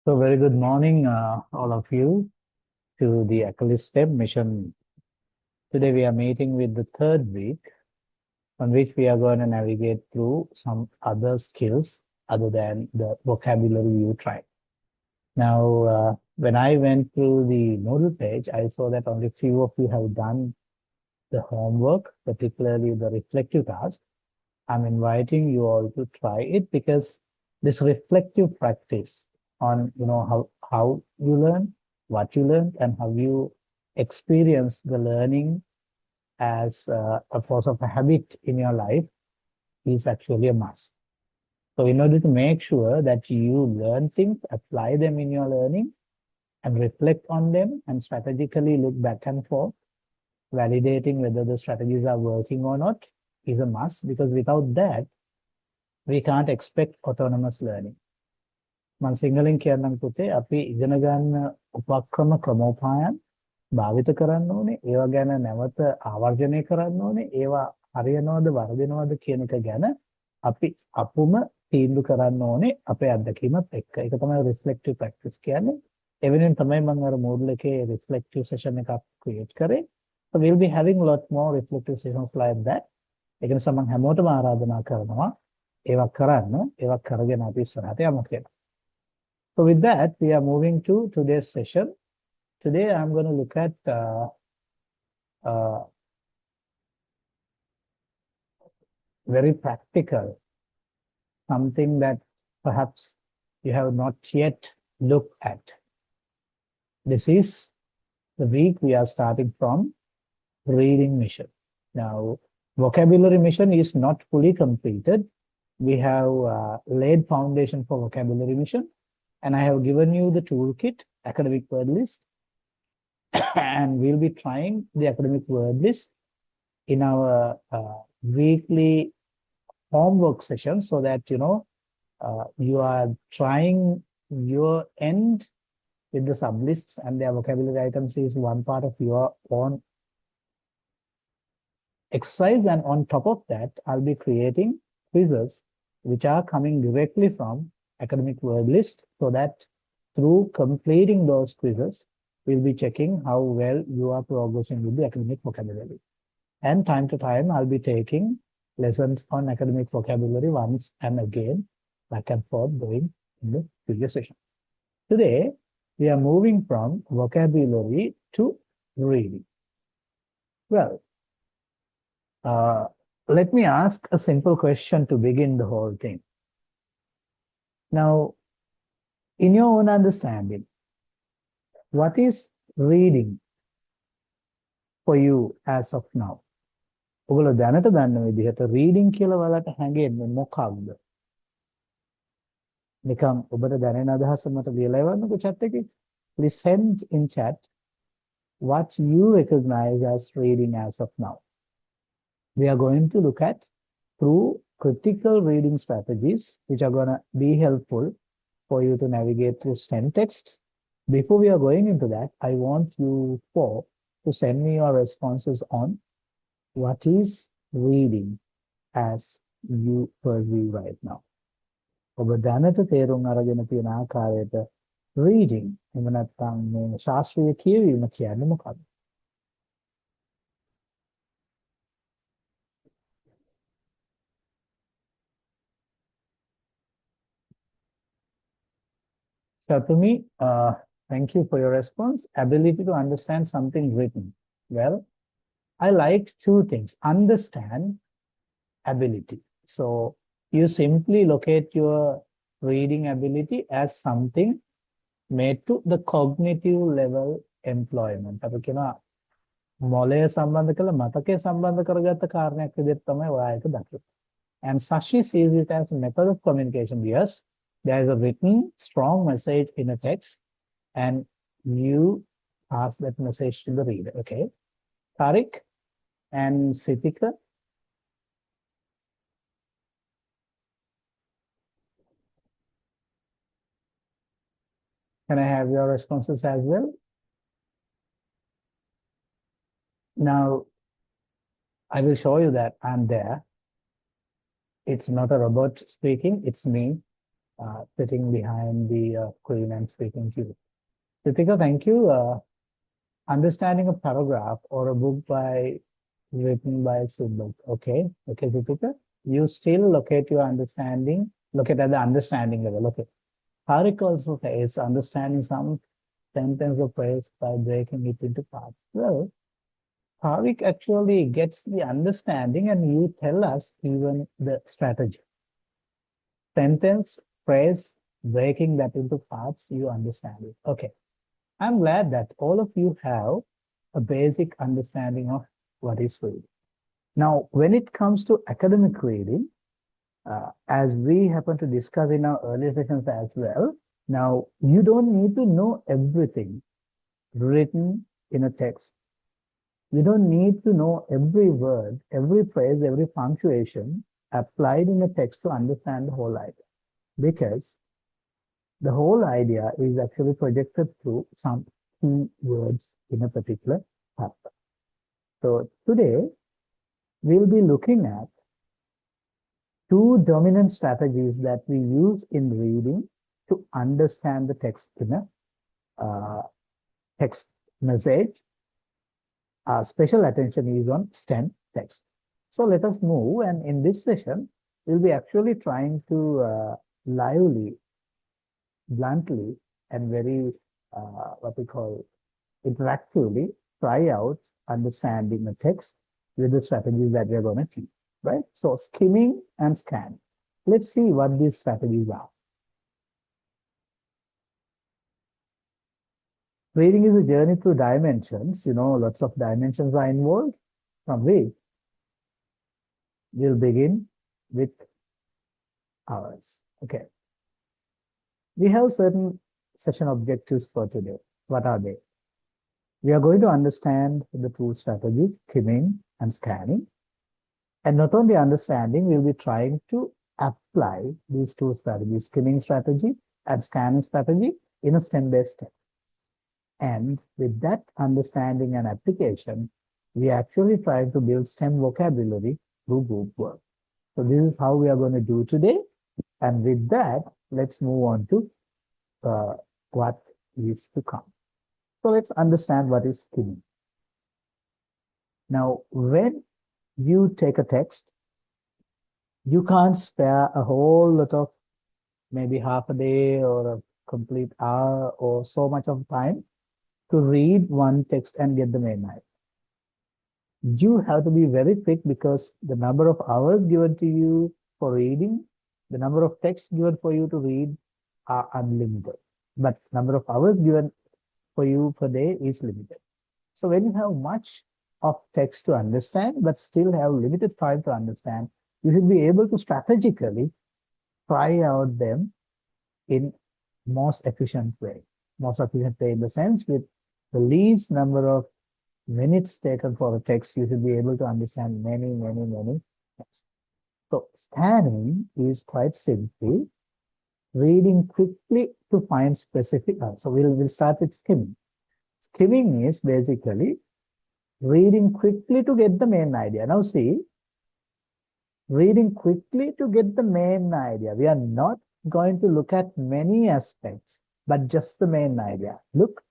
So very good morning, all of you, to the Achilles Step mission. Today we are meeting with the third week, on which we are going to navigate through some other skills other than the vocabulary you tried. Now, when I went through the Moodle page, I saw that only few of you have done the homework, particularly the reflective task. I'm inviting you all to try it because this reflective practice on how you learn, what you learned, and how you experience the learning as a force of a habit in your life is actually a must. So in order to make sure that you learn things, apply them in your learning, and reflect on them, and strategically look back and forth, validating whether the strategies are working or not is a must, because without that, we can't expect autonomous learning. මම සිංහලෙන් කියන්නම් පුතේ අපි ඉගෙන ගන්න උපක්‍රම ක්‍රමෝපායන් භාවිත කරන්න ඕනේ. ඒවා ගැන නැවත ආවර්ජනය කරන්න ඕනේ. ඒවා හරියනවද වරදිනවද කියන එක ගැන අපි අපුම තීන්දුව කරන්න ඕනේ අපේ අත්දැකීමත් එක්ක. ඒක තමයි reflective practice කියන්නේ. එවෙනින් තමයි මම අර Moodle එකේ reflective session එකක් create කරේ. So we'll be having a lot more reflective sessions like that. ඒක නිසා මම හැමෝටම ආරාධනා කරනවා ඒවා කරන්න. ඒවා කරගෙන අපි ඉස්සරහට යමු කියලා. So with that, we are moving to today's session. Today, I'm going to look at very practical, something that perhaps you have not yet looked at. This is the week we are starting from reading mission. Now, vocabulary mission is not fully completed. We have laid foundation for vocabulary mission. And I have given you the toolkit, academic word list, and we'll be trying the academic word list in our weekly homework session so that, you are trying your end with the sublists and their vocabulary items is one part of your own exercise. And on top of that, I'll be creating quizzes which are coming directly from academic word list, so that through completing those quizzes, we'll be checking how well you are progressing with the academic vocabulary. And time to time, I'll be taking lessons on academic vocabulary once and again, back and forth, going in the previous session. Today, we are moving from vocabulary to reading. Well, let me ask a simple question to begin the whole thing. Now, in your own understanding, what is reading for you as of now? ඔගොල්ලෝ දැනට දන්න විදිහට reading කියලා වලට හැංගෙන්නේ මොකක්ද? නිකන් ඔබට දැනෙන අදහස මට ලියලා එවන්නකෝ chat එකේ. Please send in chat what you recognize as reading as of now. We are going to look at through critical reading strategies, which are going to be helpful for you to navigate through STEM texts. Before we are going into that, I want you four to send me your responses on what is reading as you perceive right now. ඔබ දැනට තේරුම් අරගෙන තියෙන ආකාරයට reading එහෙම නැත්නම් මේ ශාස්ත්‍රීය කියවීම කියන්නේ මොකක්ද? Shatumi, thank you for your response. Ability to understand something written. Well, I like two things. Understand, ability. So you simply locate your reading ability as something made to the cognitive level employment. අපි කියනවා මොළය සම්බන්ධ කළ මතකයේ සම්බන්ධ කරගත්ත කාරණයක් විදිහට තමයි ඔයා ඒක දකින්නේ. And Sashi sees it as a method of communication. Yes, there is a written strong message in a text and you pass that message to the reader. Okay. Tariq and Sitika. Can I have your responses as well? Now, I will show you that I'm there. It's not a robot speaking, it's me. sitting behind the screen and speaking to you. Ritika, thank you. Understanding a paragraph or a book by written by symbols. Okay. Okay, Ritika. You still locate your understanding, locate at the understanding level. Okay. Harik also says understanding some sentence or phrase by breaking it into parts. Well, Harik actually gets the understanding and you tell us even the strategy. Sentence, phrase, breaking that into parts, you understand it. Okay. I'm glad that all of you have a basic understanding of what is reading. Now, when it comes to academic reading, as we happen to discuss in our earlier sessions as well, now you don't need to know everything written in a text. You don't need to know every word, every phrase, every punctuation applied in a text to understand the whole idea. Because the whole idea is actually projected through some key words in a particular chapter. So today, we'll be looking at two dominant strategies that we use in reading to understand the text in a text message. Our special attention is on STEM text. So let us move, and in this session, we'll be actually trying to lively, bluntly, and very what we call interactively try out understanding the text with the strategies that we're going to teach, right? So skimming and scanning. Let's see what these strategies are. Reading is a journey through dimensions. Lots of dimensions are involved, from which we'll begin with ours. Okay. We have certain session objectives for today. What are they? We are going to understand the two strategies, skimming and scanning. And not only understanding, we'll be trying to apply these two strategies, skimming strategy and scanning strategy, in a STEM-based text. And with that understanding and application, we actually try to build STEM vocabulary through group work. So this is how we are going to do today. And with that, let's move on to what is to come. So let's understand what is skimming. Now, when you take a text, you can't spare a whole lot of maybe half a day or a complete hour or so much of time to read one text and get the main idea. You have to be very quick because the number of hours given to you for reading, the number of texts given for you to read are unlimited. But number of hours given for you per day is limited. So when you have much of text to understand, but still have limited time to understand, you should be able to strategically try out them in most efficient way. Most efficient way in the sense with the least number of minutes taken for a text, you should be able to understand many texts. So scanning is quite simply reading quickly to find specific. So we'll start with skimming. Skimming is basically reading quickly to get the main idea. Now see, reading quickly to get the main idea. We are not going to look at many aspects, but just the main idea. Look,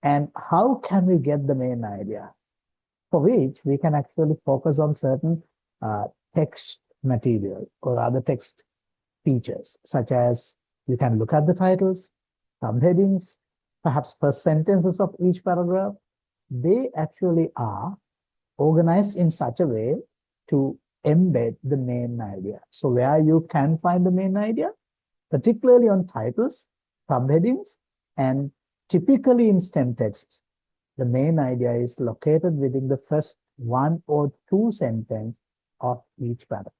and how can we get the main idea? For which we can actually focus on certain text material or other text features, such as you can look at the titles, subheadings, perhaps first sentences of each paragraph. They actually are organized in such a way to embed the main idea. So where you can find the main idea, particularly on titles, subheadings, and typically in STEM texts, the main idea is located within the first one or two sentences of each paragraph,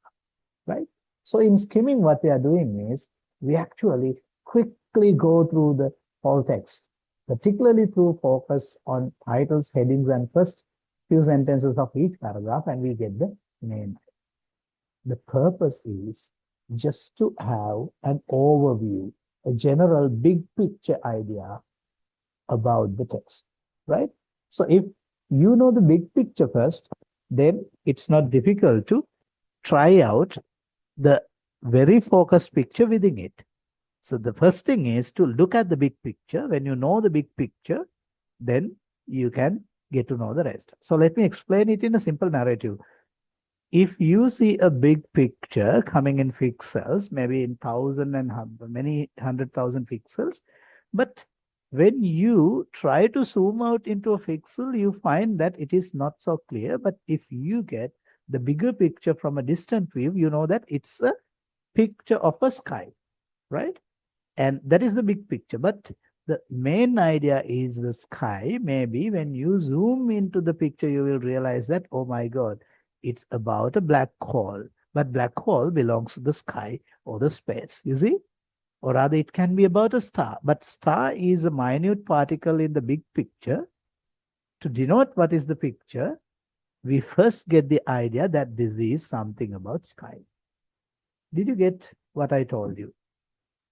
right? So in skimming, what we are doing is we actually quickly go through the whole text, particularly through focus on titles, headings, and first few sentences of each paragraph, and we get the main idea. The purpose is just to have an overview, a general big picture idea about the text, right? So if you know the big picture first, then it's not difficult to try out the very focused picture within it. So the first thing is to look at the big picture. When you know the big picture, then you can get to know the rest. So let me explain it in a simple narrative. If you see a big picture coming in pixels, maybe in thousand and many 100,000 pixels, but when you try to zoom out into a pixel, you find that it is not so clear. But if you get the bigger picture from a distant view, you know that it's a picture of a sky, right? And that is the big picture. But the main idea is the sky. Maybe when you zoom into the picture, you will realize that, oh my God, it's about a black hole. But black hole belongs to the sky or the space, you see? Or rather, it can be about a star. But star is a minute particle in the big picture. To denote what is the picture, we first get the idea that this is something about sky. Did you get what I told you?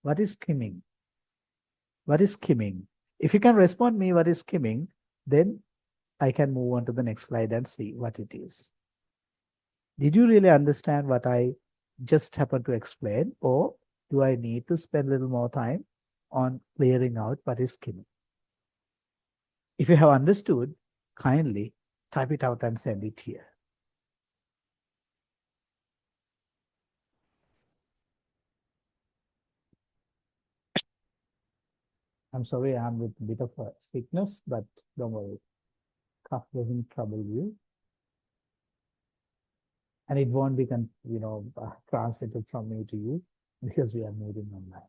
What is skimming? What is skimming? If you can respond me what is skimming, then I can move on to the next slide and see what it is. Did you really understand what I just happened to explain, or do I need to spend a little more time on clearing out what is skimming? If you have understood, kindly type it out and send it here. I'm sorry, I'm with a bit of a sickness, but don't worry. Cough doesn't trouble you. And it won't be, transmitted from me to you because we are meeting online.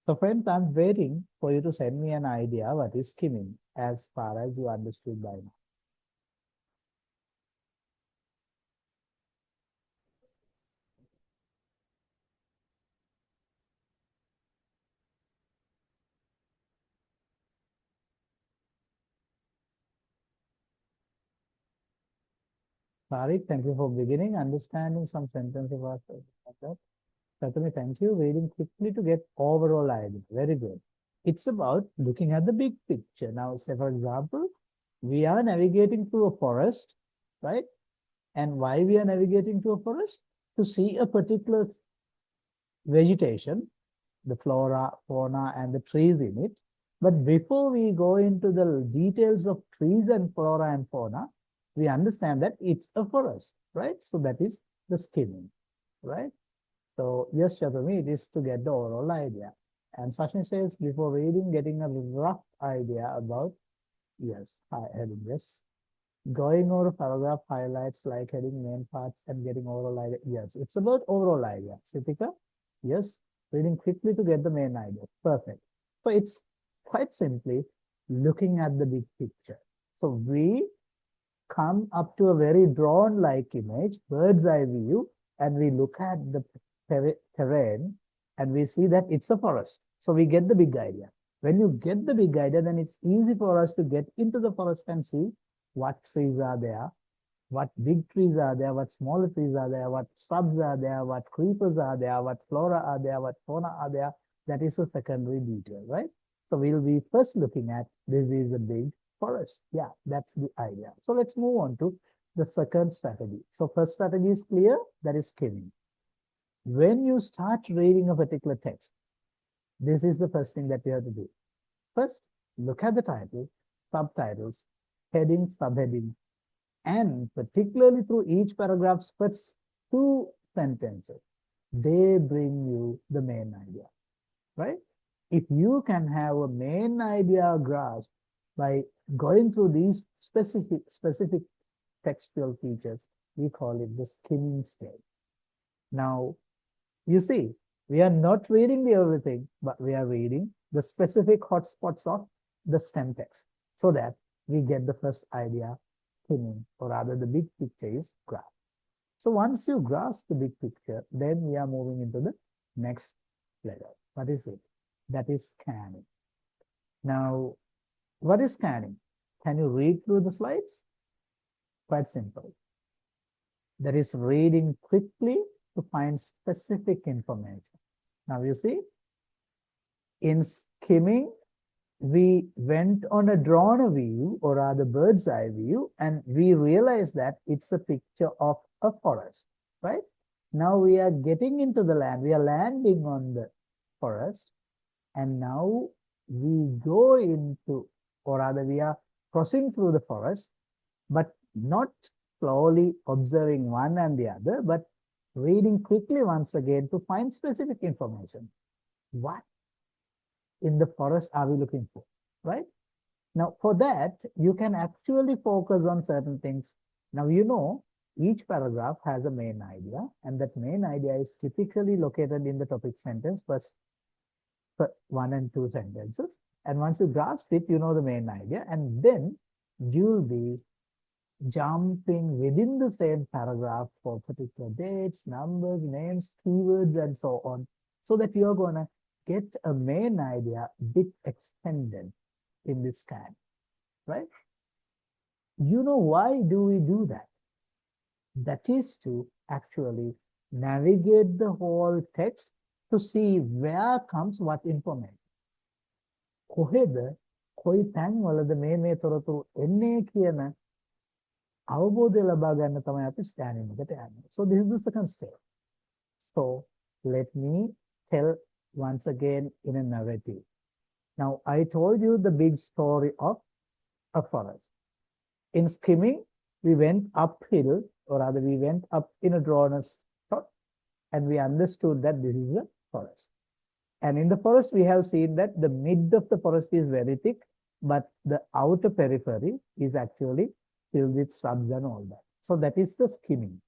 So friends, I'm waiting for you to send me an idea what is skimming as far as you understood by now. Tariq, thank you for beginning, understanding some sentences about that. Certainly, thank you. Reading quickly to get overall idea. Very good. It's about looking at the big picture. Now, say for example, we are navigating through a forest, right? And why we are navigating through a forest? To see a particular vegetation, the flora, fauna, and the trees in it. But before we go into the details of trees and flora and fauna, we understand that it's a forest, right? So that is the skimming, right? So yes, Chatami, it is to get the overall idea. And Sachin says before reading, getting a rough idea about, yes, heading, yes. Going over paragraph highlights like heading main parts and getting overall idea. Yes, it's about overall idea. Sitika, yes, reading quickly to get the main idea. Perfect. So it's quite simply looking at the big picture. So we come up to a very drawn like image, bird's eye view, and we look at the terrain and we see that it's a forest. So we get the big idea. When you get the big idea, then it's easy for us to get into the forest and see what trees are there, what big trees are there, what smaller trees are there, what shrubs are there, what creepers are there, what flora are there, what fauna are there. That is a secondary detail, right? So we'll be first looking at this is a big forest. Yeah, that's the idea. So let's move on to the second strategy. So first strategy is clear, that is skimming. When you start reading a particular text, this is the first thing that you have to do. First, look at the title, subtitles, headings, subheadings, and particularly through each paragraph's first two sentences, they bring you the main idea, right? If you can have a main idea grasp by going through these specific textual features, we call it the skimming stage. Now, you see, we are not reading the everything, but we are reading the specific hotspots of the stem text so that we get the first idea skimming, or rather the big picture is grasped. So once you grasp the big picture, then we are moving into the next level. What is it? That is scanning. Now, what is scanning? Can you read through the slides? Quite simple. That is reading quickly to find specific information. Now you see, in skimming, we went on a drawn view, or rather bird's eye view, and we realized that it's a picture of a forest, right? Now we are getting into the land. We are landing on the forest. And now we go into, or rather, we are crossing through the forest, but not slowly observing one and the other, but reading quickly once again to find specific information. What in the forest are we looking for, right? Now, for that, you can actually focus on certain things. Now, each paragraph has a main idea, and that main idea is typically located in the topic sentence, first one and two sentences. And once you grasp it, you know the main idea, and then you'll be jumping within the same paragraph for particular dates, numbers, names, keywords, and so on, so that you're going to get a main idea bit extended in this scan, right? Why do we do that? That is to actually navigate the whole text to see where comes what information. කොහෙද කොයි තැන්වලද මේ තොරතුරු එන්නේ කියන අවබෝධය ලබා ගන්න තමයි අපි ස්කෑනින් එකට යන්නේ. So this is the second step. So let me tell once again in a narrative. Now I told you the big story of a forest. In skimming, we went uphill, or rather we went up in a drawness shot, and we understood that this is a forest. And in the forest, we have seen that the mid of the forest is very thick, but the outer periphery is actually filled with shrubs and all that. So that is the skimming.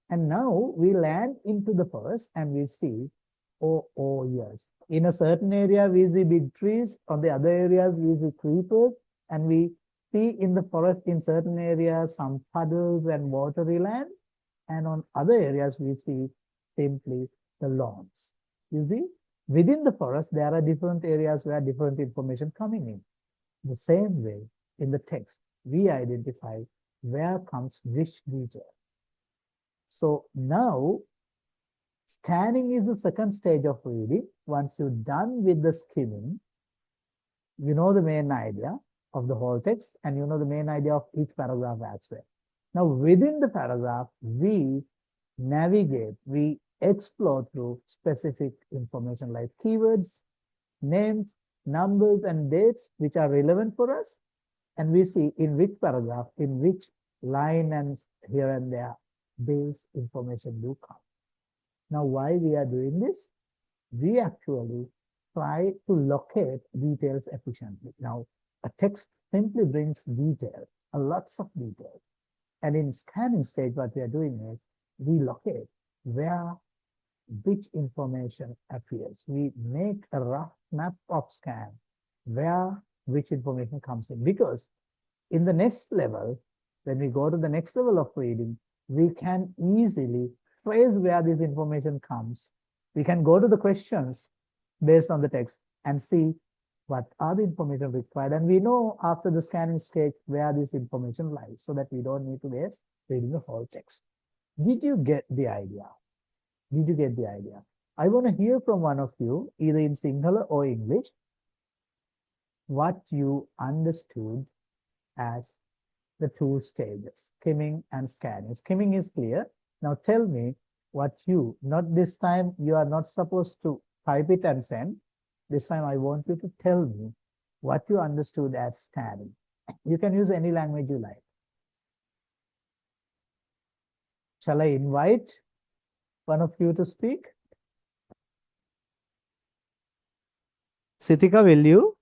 And now we land into the forest and we see, oh yes, in a certain area we see big trees, on the other areas we see creepers, and we see in the forest in certain areas some puddles and watery land, and on other areas we see simply the lawns. You see, within the forest there are different areas where different information coming in. The same way in the text we identify where comes which detail. So now scanning is the second stage of reading. Once you're done with the skimming, you know the main idea of the whole text, and you know the main idea of each paragraph as well. Now within the paragraph, we navigate, we explore through specific information like keywords, names, numbers, and dates which are relevant for us. And we see in which paragraph, in which line, and here and there, this information do come. Now, why we are doing this? We actually try to locate details efficiently. Now, a text simply brings detail, lots of detail. And in scanning stage, what we are doing is we locate where which information appears. We make a rough map of scan where which information comes in. Because in the next level, when we go to the next level of reading, we can easily trace where this information comes. We can go to the questions based on the text and see what are the information required. And we know after the scanning stage where this information lies, so that we don't need to waste reading the whole text. Did you get the idea? Did you get the idea? I want to hear from one of you, either in Sinhala or English, what you understood as the two stages, skimming and scanning. Skimming is clear. Now tell me what you, not this time, you are not supposed to type it and send. This time I want you to tell me what you understood as scanning. You can use any language you like. Shall I invite one of you to speak? Sitika, will you?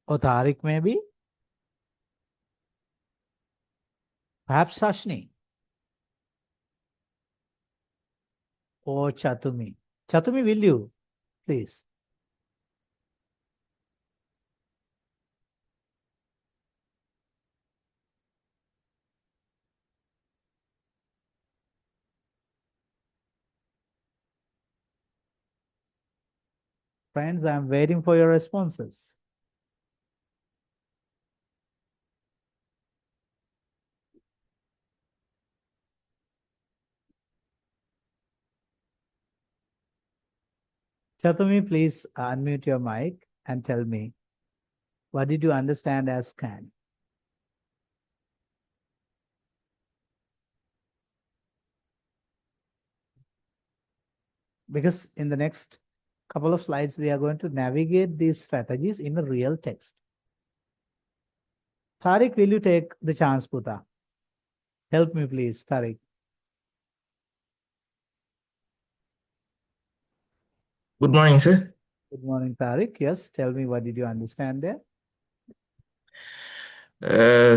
Or Tariq maybe? Perhaps Shashni? Or Chatumi? Chatumi, will you? Please. Friends, I'm waiting for your responses. Chatumi, please unmute your mic and tell me, what did you understand as scan? Because in the next couple of slides, we are going to navigate these strategies in a real text. Tariq, will you take the chance, Puta? Help me, please, Tariq. Good morning, sir. Good morning, Tariq. Yes, tell me, what did you understand there?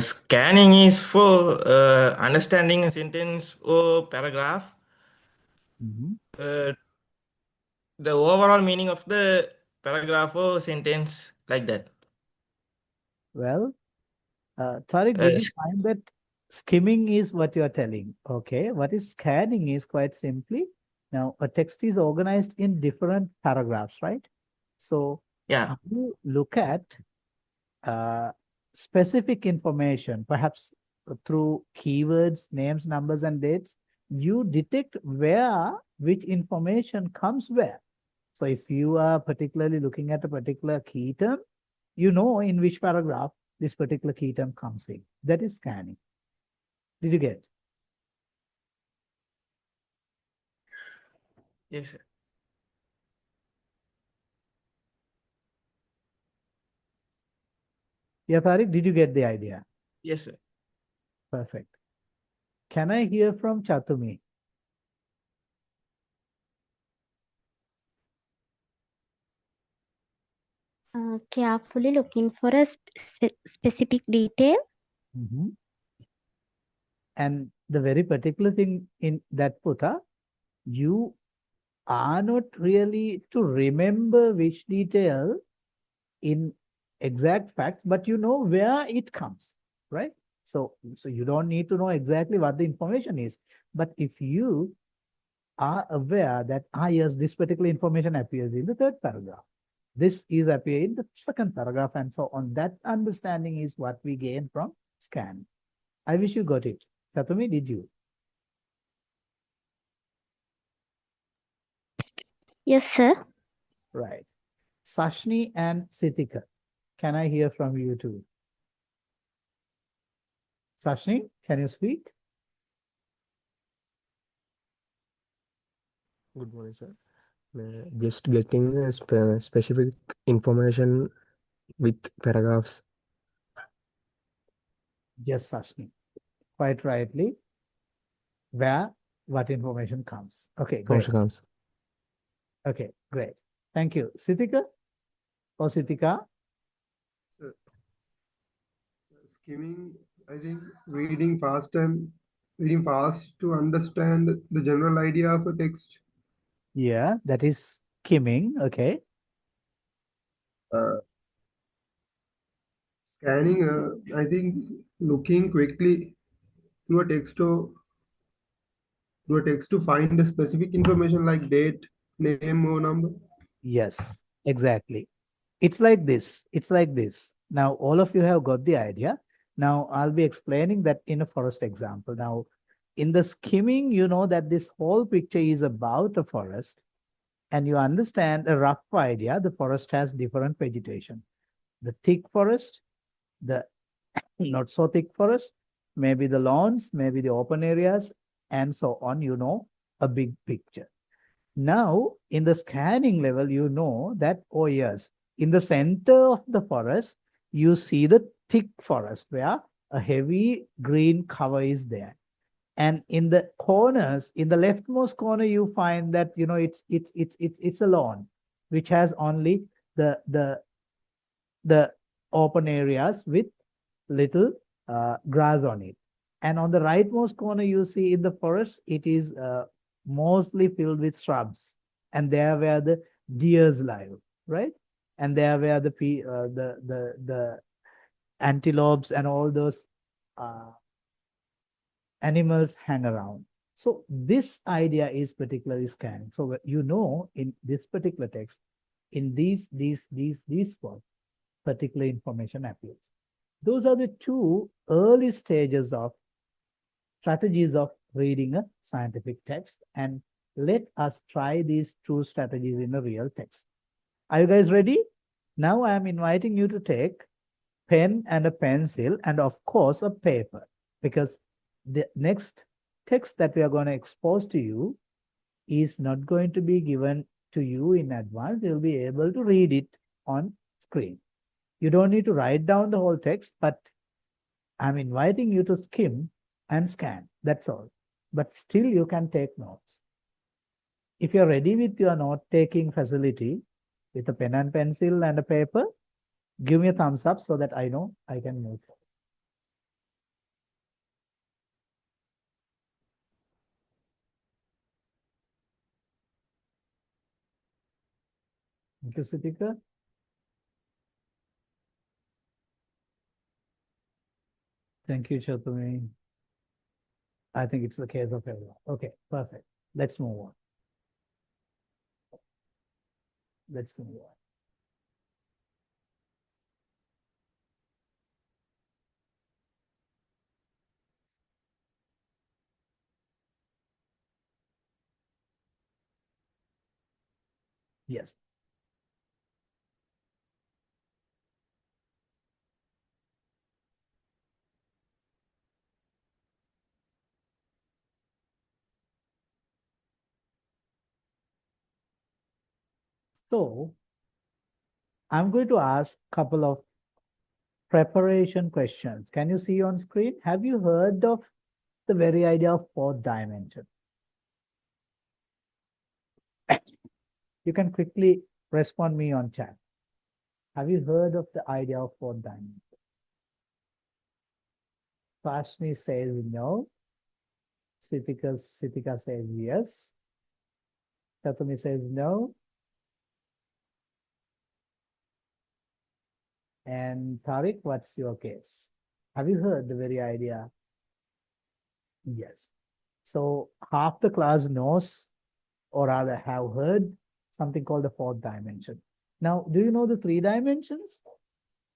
Scanning is for understanding a sentence or paragraph. Uh, the overall meaning of the paragraph or sentence, like that. Well, Tariq, Uh, did you find that skimming is what you are telling? Okay, what is scanning is quite simply, now a text is organized in different paragraphs, right? So yeah, you look at uh, specific information, perhaps through keywords, names, numbers, and dates, you detect where which information comes where. So if you are particularly looking at a particular key term, you know in which paragraph this particular key term comes in. That is scanning. Did you get? yes, sir. Yeah, Tariq, did you get the idea? Yes, sir. Perfect. Can I hear from Chatumi? Carefully looking for a specific detail. Mhm. And the very particular thing in that Puta, you are not really to remember which detail in exact facts, but you know where it comes, right? So you don't need to know exactly what the information is. But if you are aware that, yes, this particular information appears in the third paragraph, this is appear in the second paragraph, and so on. That understanding is what we gain from scan. I wish you got it. Chatumi, did you? Yes, sir. Right. Sashni and Sitika, can I hear from you too? Sashni, can you speak? Good morning, sir. Just getting specific information with paragraphs. Yes, Sashni. Quite rightly. Where what information comes. Okay, great. Comes. Okay, great. Thank you. Sitika or Sitika? Skimming, I think reading fast to understand the general idea of a text. Yeah, that is skimming. Okay. Uh, Scanning, I think looking quickly through a text to find the specific information like date, name, or number. Yes, exactly. It's like this. It's like this. Now, all of you have got the idea. Now, I'll be explaining that in a forest example. Now, in the skimming, you know that this whole picture is about a forest, and you understand a rough idea. The forest has different vegetation. The thick forest, the not so thick forest, maybe the lawns, maybe the open areas, and so on. You know a big picture. Now, in the scanning level, you know that, oh, yes, in the center of the forest, you see the thick forest where a heavy green cover is there. And in the corners, in the leftmost corner, you find that, you know, it's a lawn, which has only the open areas with little grass on it. And on the rightmost corner, you see in the forest, it is mostly filled with shrubs. And there where the deers live, right? And there where the antelopes and all those uh, animals hang around. So this idea is particularly scanning. So you know in this particular text, in these spots, particular information appears. Those are the two early stages of strategies of reading a scientific text. And let us try these two strategies in a real text. Are you guys ready? Now I am inviting you to take pen and a pencil and of course a paper, because the next text that we are going to expose to you is not going to be given to you in advance. You'll be able to read it on screen. You don't need to write down the whole text, but I'm inviting you to skim and scan. That's all. But still you can take notes. If you're ready with your note-taking facility, with a pen and pencil and a paper, give me a thumbs up so that I know I can move forward. Thank you, Sitika. Thank you, Chatumi. I think it's the case of everyone. Okay, perfect. Let's move on. Let's move on. Yes. So I'm going to ask a couple of preparation questions. Can you see on screen? Have you heard of the very idea of fourth dimension? You can quickly respond me on chat. Have you heard of the idea of fourth dimension? Prashni says no. Sitika says yes. Chatumi says no. And Tariq, what's your case? Have you heard the very idea? Yes. So half the class knows, or rather have heard, something called the fourth dimension. Now, do you know the three dimensions?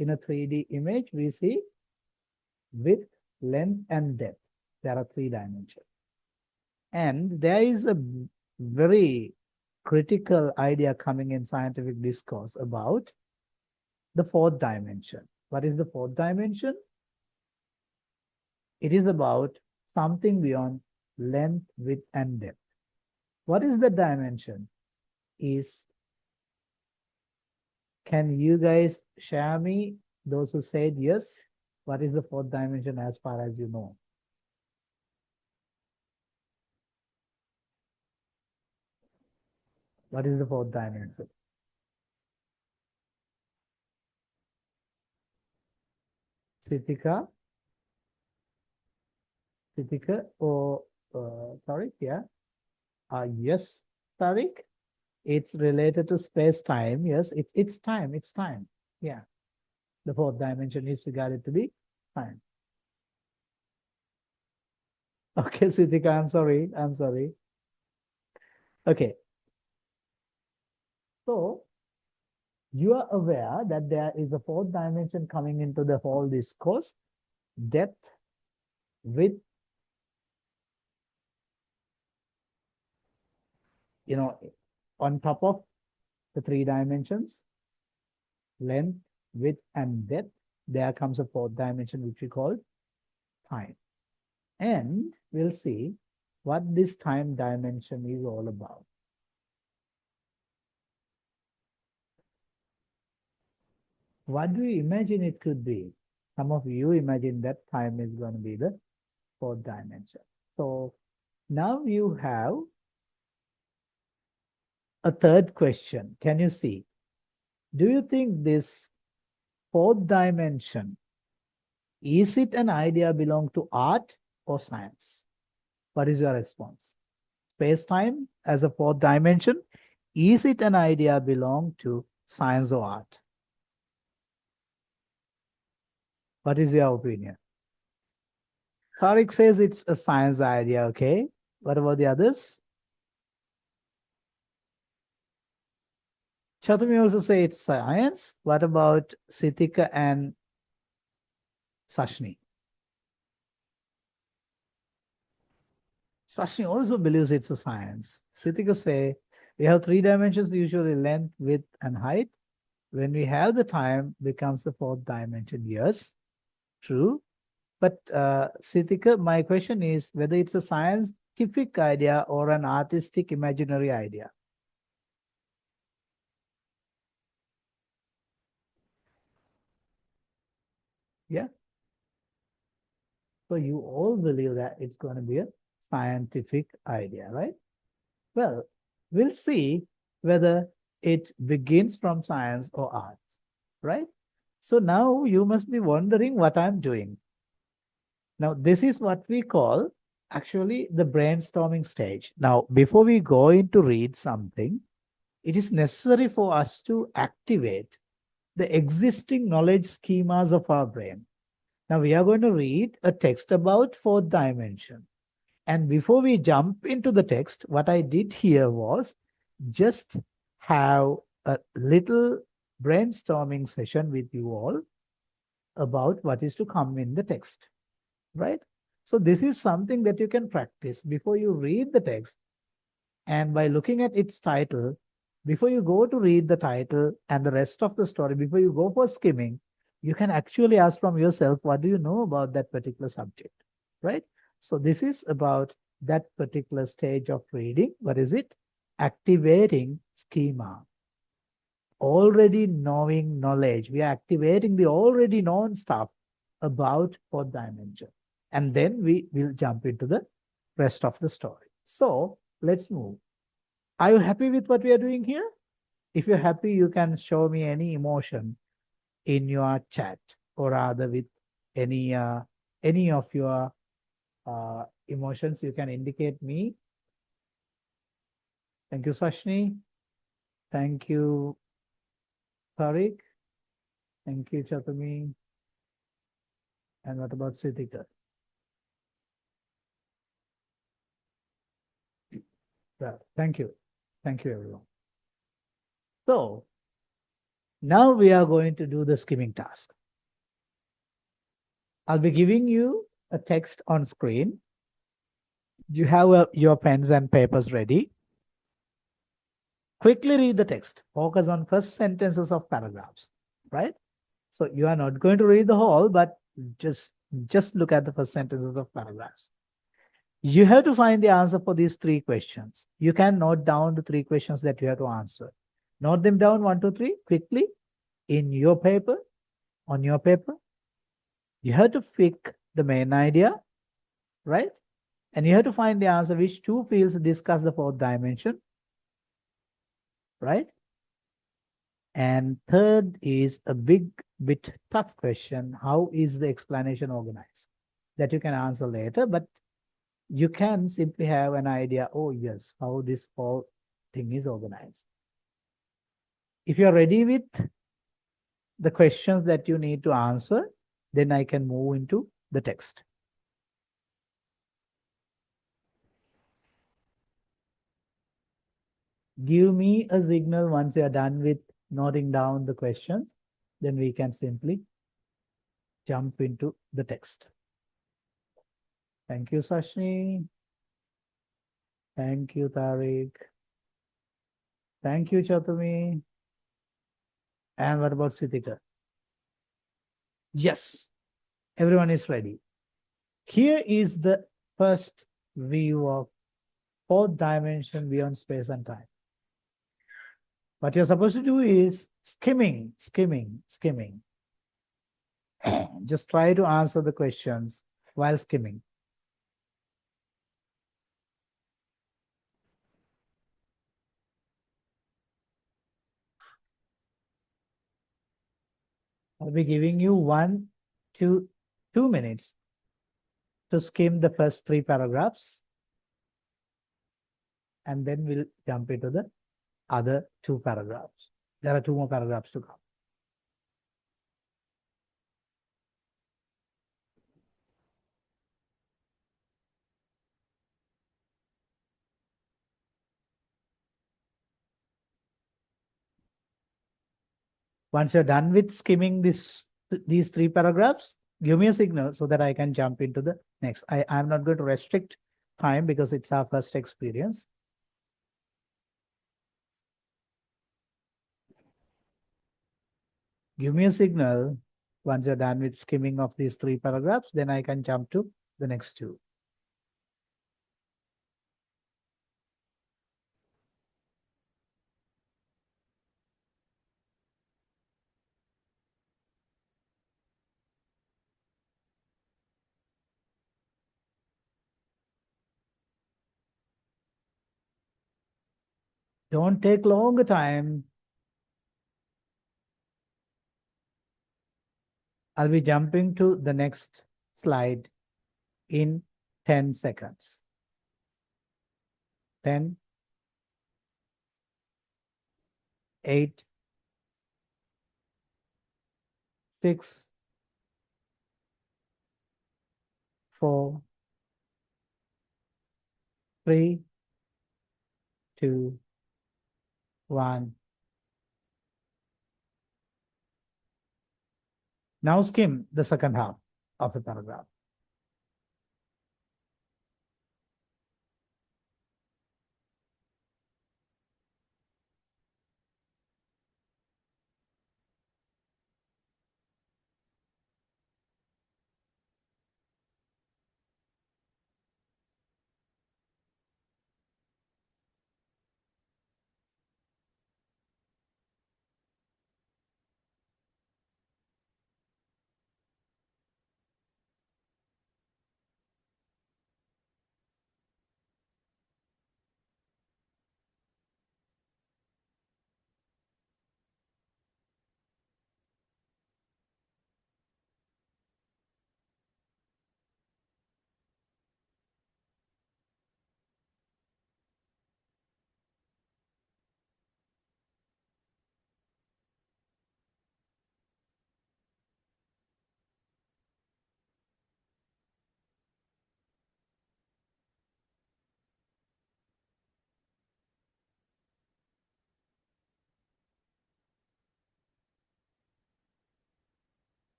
In a 3D image, we see width, length, and depth. There are three dimensions. And there is a very critical idea coming in scientific discourse about the fourth dimension. What is the fourth dimension? It is about something beyond length, width, and depth. What is the dimension? Can you guys share me, those who said yes, what is the fourth dimension as far as you know? What is the fourth dimension? Sitika? or Tariq, yeah? Yes, Tariq? It's related to space-time. Yes, it's time. It's time. Yeah. The fourth dimension is regarded to be time. Okay, Sitika, I'm sorry. I'm sorry. Okay. So you are aware that there is a fourth dimension coming into the whole discourse: depth, width, on top of the three dimensions, length, width, and depth, there comes a fourth dimension, which we call time. And we'll see what this time dimension is all about. What do you imagine it could be? Some of you imagine that time is going to be the fourth dimension. So now you have a third question. Can you see? Do you think this fourth dimension, is it an idea belong to art or science? What is your response? Space-time as a fourth dimension, is it an idea belong to science or art? What is your opinion? Tariq says it's a science idea, okay? What about the others? Chatumi also say it's science. What about Sitika and Sashni? Sashni also believes it's a science. Sitika say, we have 3 dimensions, usually length, width, and height. When we have the time, becomes the 4th dimension. Yes, true. But Sitika, my question is whether it's a scientific idea or an artistic imaginary idea. Yeah. So you all believe that it's going to be a scientific idea, right? Well, we'll see whether it begins from science or arts, right? So now you must be wondering what I'm doing. Now, this is what we call actually the brainstorming stage. Now, before we go into read something, it is necessary for us to activate the existing knowledge schemas of our brain. Now, we are going to read a text about 4th dimension. And before we jump into the text, what I did here was just have a little brainstorming session with you all about what is to come in the text, right? So this is something that you can practice before you read the text. And by looking at its title, before you go to read the title and the rest of the story, before you go for skimming, you can actually ask from yourself, what do you know about that particular subject, right? So this is about that particular stage of reading. What is it? Activating schema. Already knowing knowledge. We are activating the already known stuff about 4th dimension. And then we will jump into the rest of the story. So let's move. Are you happy with what we are doing here? If you're happy, you can show me any emotion in your chat, or rather with any of your emotions, you can indicate me. Thank you, Sashni. Thank you, Tariq. Thank you, Chatami. And what about Siddhika? Well, thank you. Thank you, everyone. So now we are going to do the skimming task. I'll be giving you a text on screen. You have your pens and papers ready. Quickly read the text. Focus on first sentences of paragraphs, right? So you are not going to read the whole, but just look at the first sentences of paragraphs. You have to find the answer for these 3 questions. You can note down the 3 questions that you have to answer. Note them down 1, 2, 3 quickly in your paper, on your paper. You have to pick the main idea, right? And you have to find the answer which 2 fields discuss the 4th dimension, right? And third is a bit tough question. How is the explanation organized? That you can answer later, but you can simply have an idea, oh yes, how this whole thing is organized. If you're ready with the questions that you need to answer, then I can move into the text. Give me a signal once you're done with noting down the questions, then we can simply jump into the text. Thank you, Sashni. Thank you, Tariq. Thank you, Chatami. And what about Sitika? Yes, everyone is ready. Here is the first view of 4th dimension beyond space and time. What you're supposed to do is skimming. Just try to answer the questions while skimming. I'll be giving you 1 to 2 minutes to skim the first 3 paragraphs. And then we'll jump into the other 2 paragraphs. There are 2 more paragraphs to come. Once you're done with skimming these 3 paragraphs, give me a signal so that I can jump into the next. I'm not going to restrict time because it's our first experience. Give me a signal once you're done with skimming of these 3 paragraphs, then I can jump to the next 2. Don't take longer time. I'll be jumping to the next slide in 10 seconds. 10, 8, 6, 4, 3, 2, 1. Now skim the second half of the paragraph.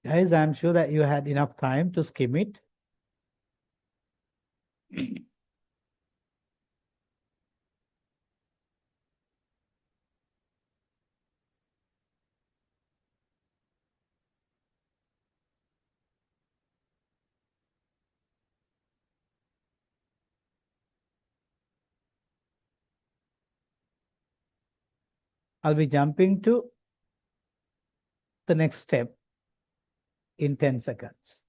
Guys, I'm sure that you had enough time to skim it. I'll be jumping to the next step in 10 seconds.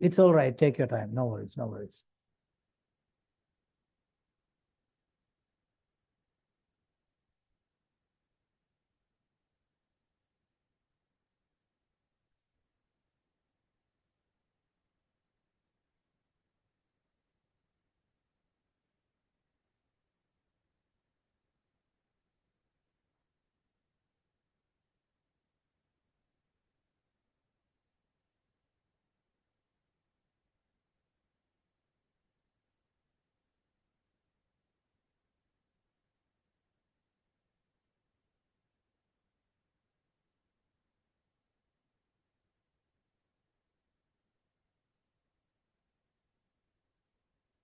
It's all right. Take your time. No worries. No worries.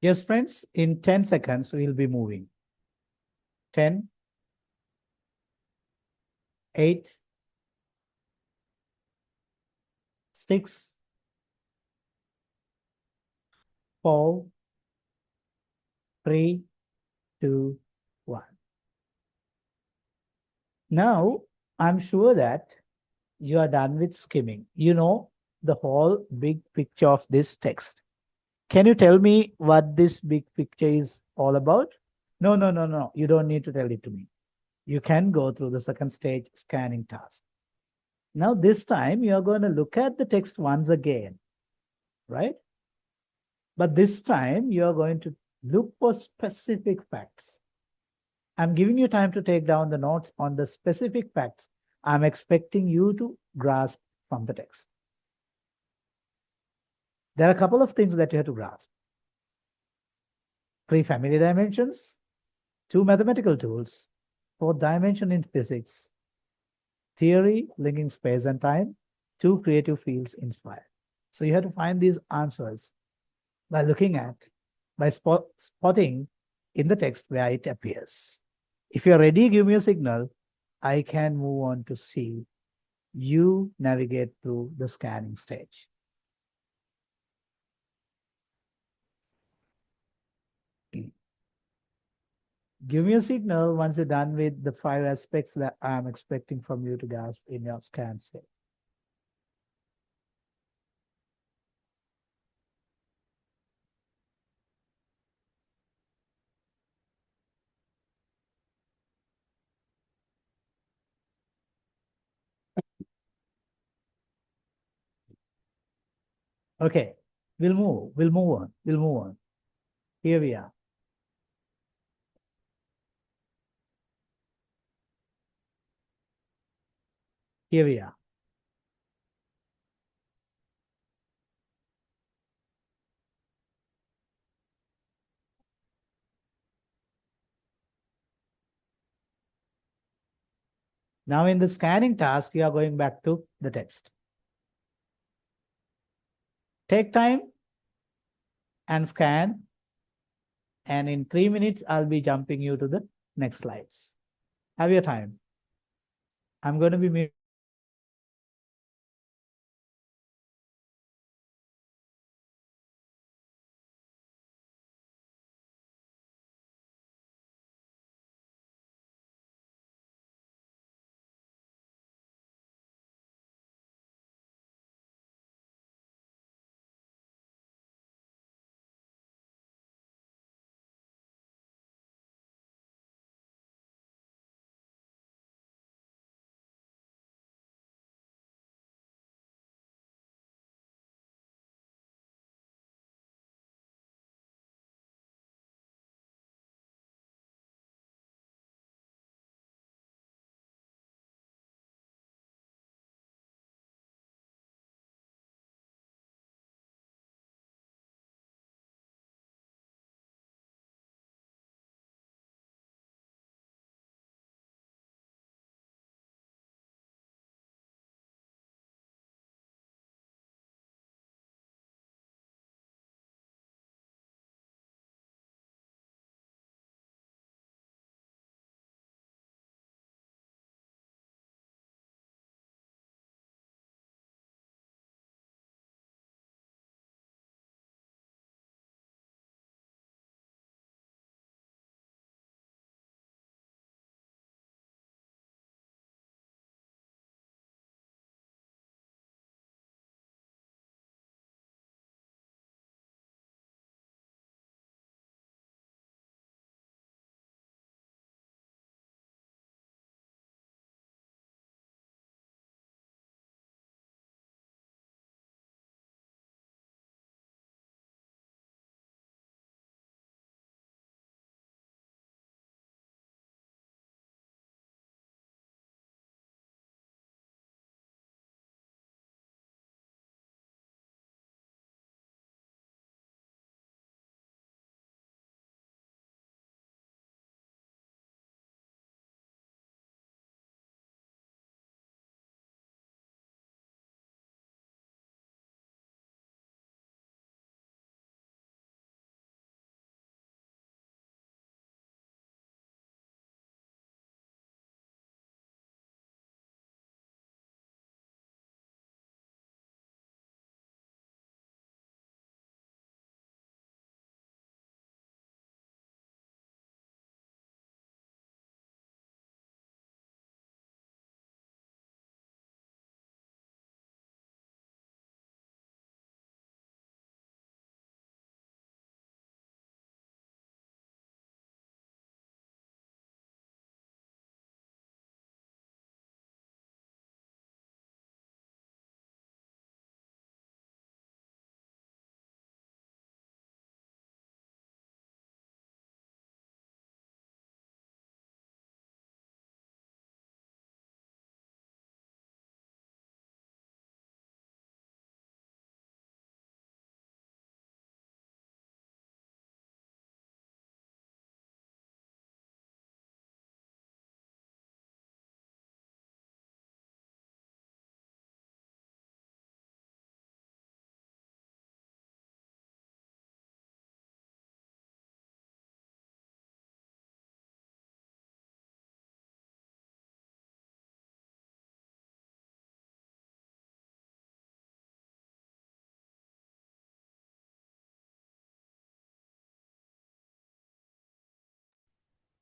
Yes, friends, in 10 seconds, we'll be moving. 10, 8, 6, 4, 3, 2, 1. Now, I'm sure that you are done with skimming. You know the whole big picture of this text. Can you tell me what this big picture is all about? No, no, no, no. You don't need to tell it to me. You can go through the second stage scanning task. Now, this time you are going to look at the text once again, right? But this time you are going to look for specific facts. I'm giving you time to take down the notes on the specific facts I'm expecting you to grasp from the text. There are a couple of things that you have to grasp. 3 family dimensions, 2 mathematical tools, 4th dimension in physics, Theory linking space and time. 2 creative fields inspired. So you have to find these answers by looking at, by spotting in the text where it appears. If you're ready, give me a signal. I can move on to see you navigate through the scanning stage. Give me a signal once you're done with the 5 aspects that I'm expecting from you to grasp in your scan state. Okay, we'll move on. Here we are. Here we are. Now in the scanning task, you are going back to the text. Take time and scan. And in 3 minutes, I'll be jumping you to the next slides. Have your time. I'm going to be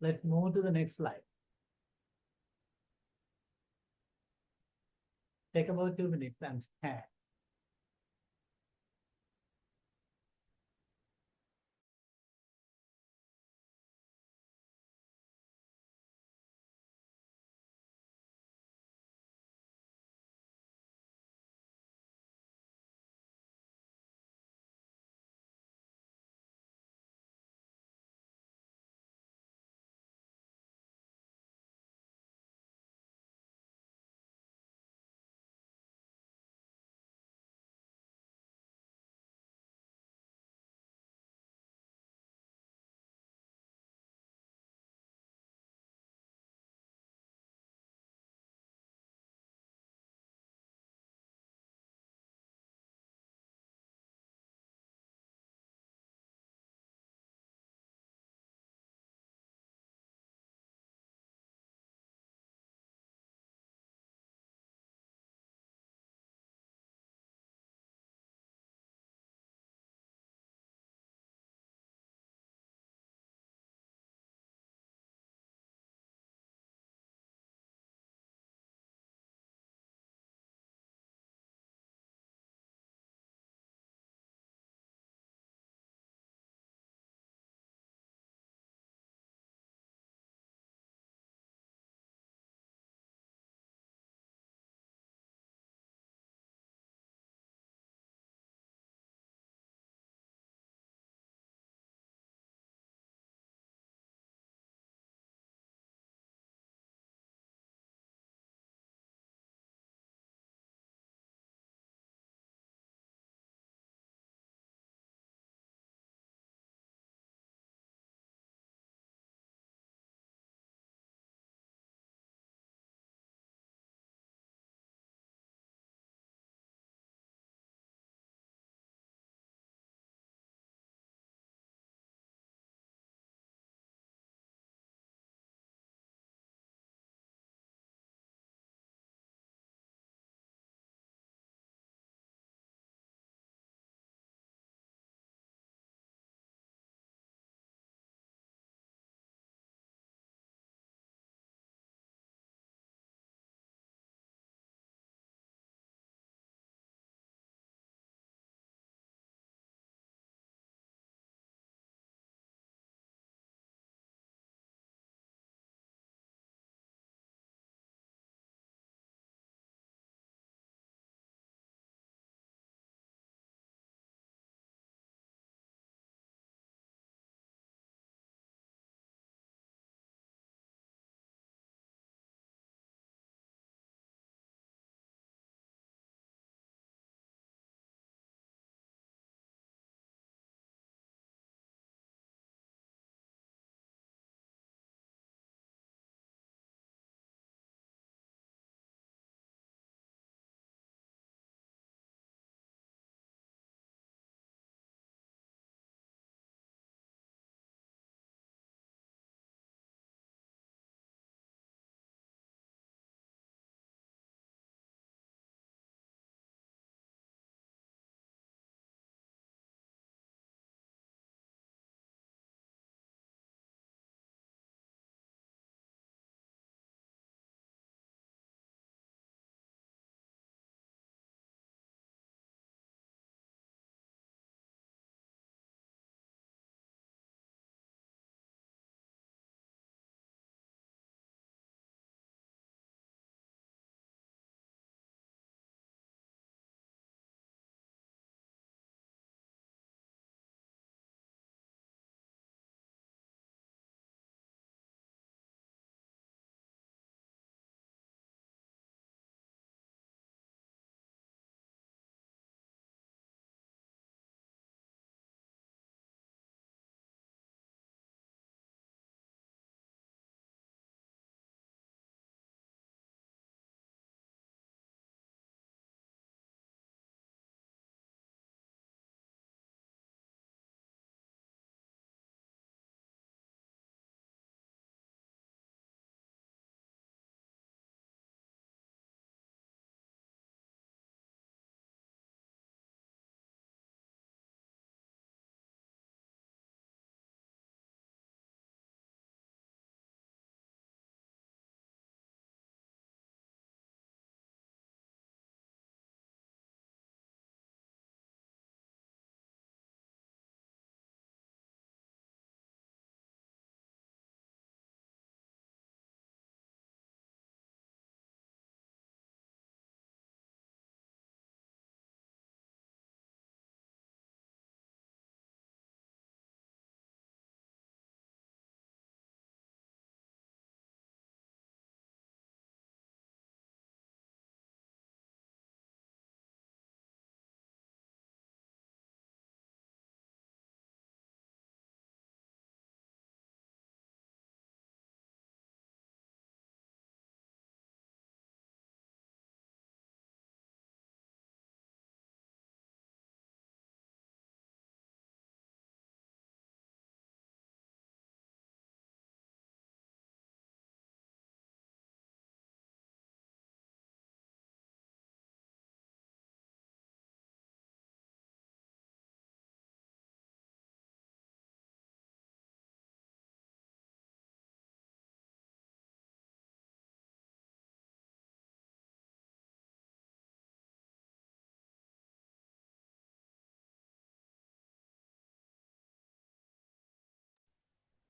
Let's move to the next slide. Take about 2 minutes and scan.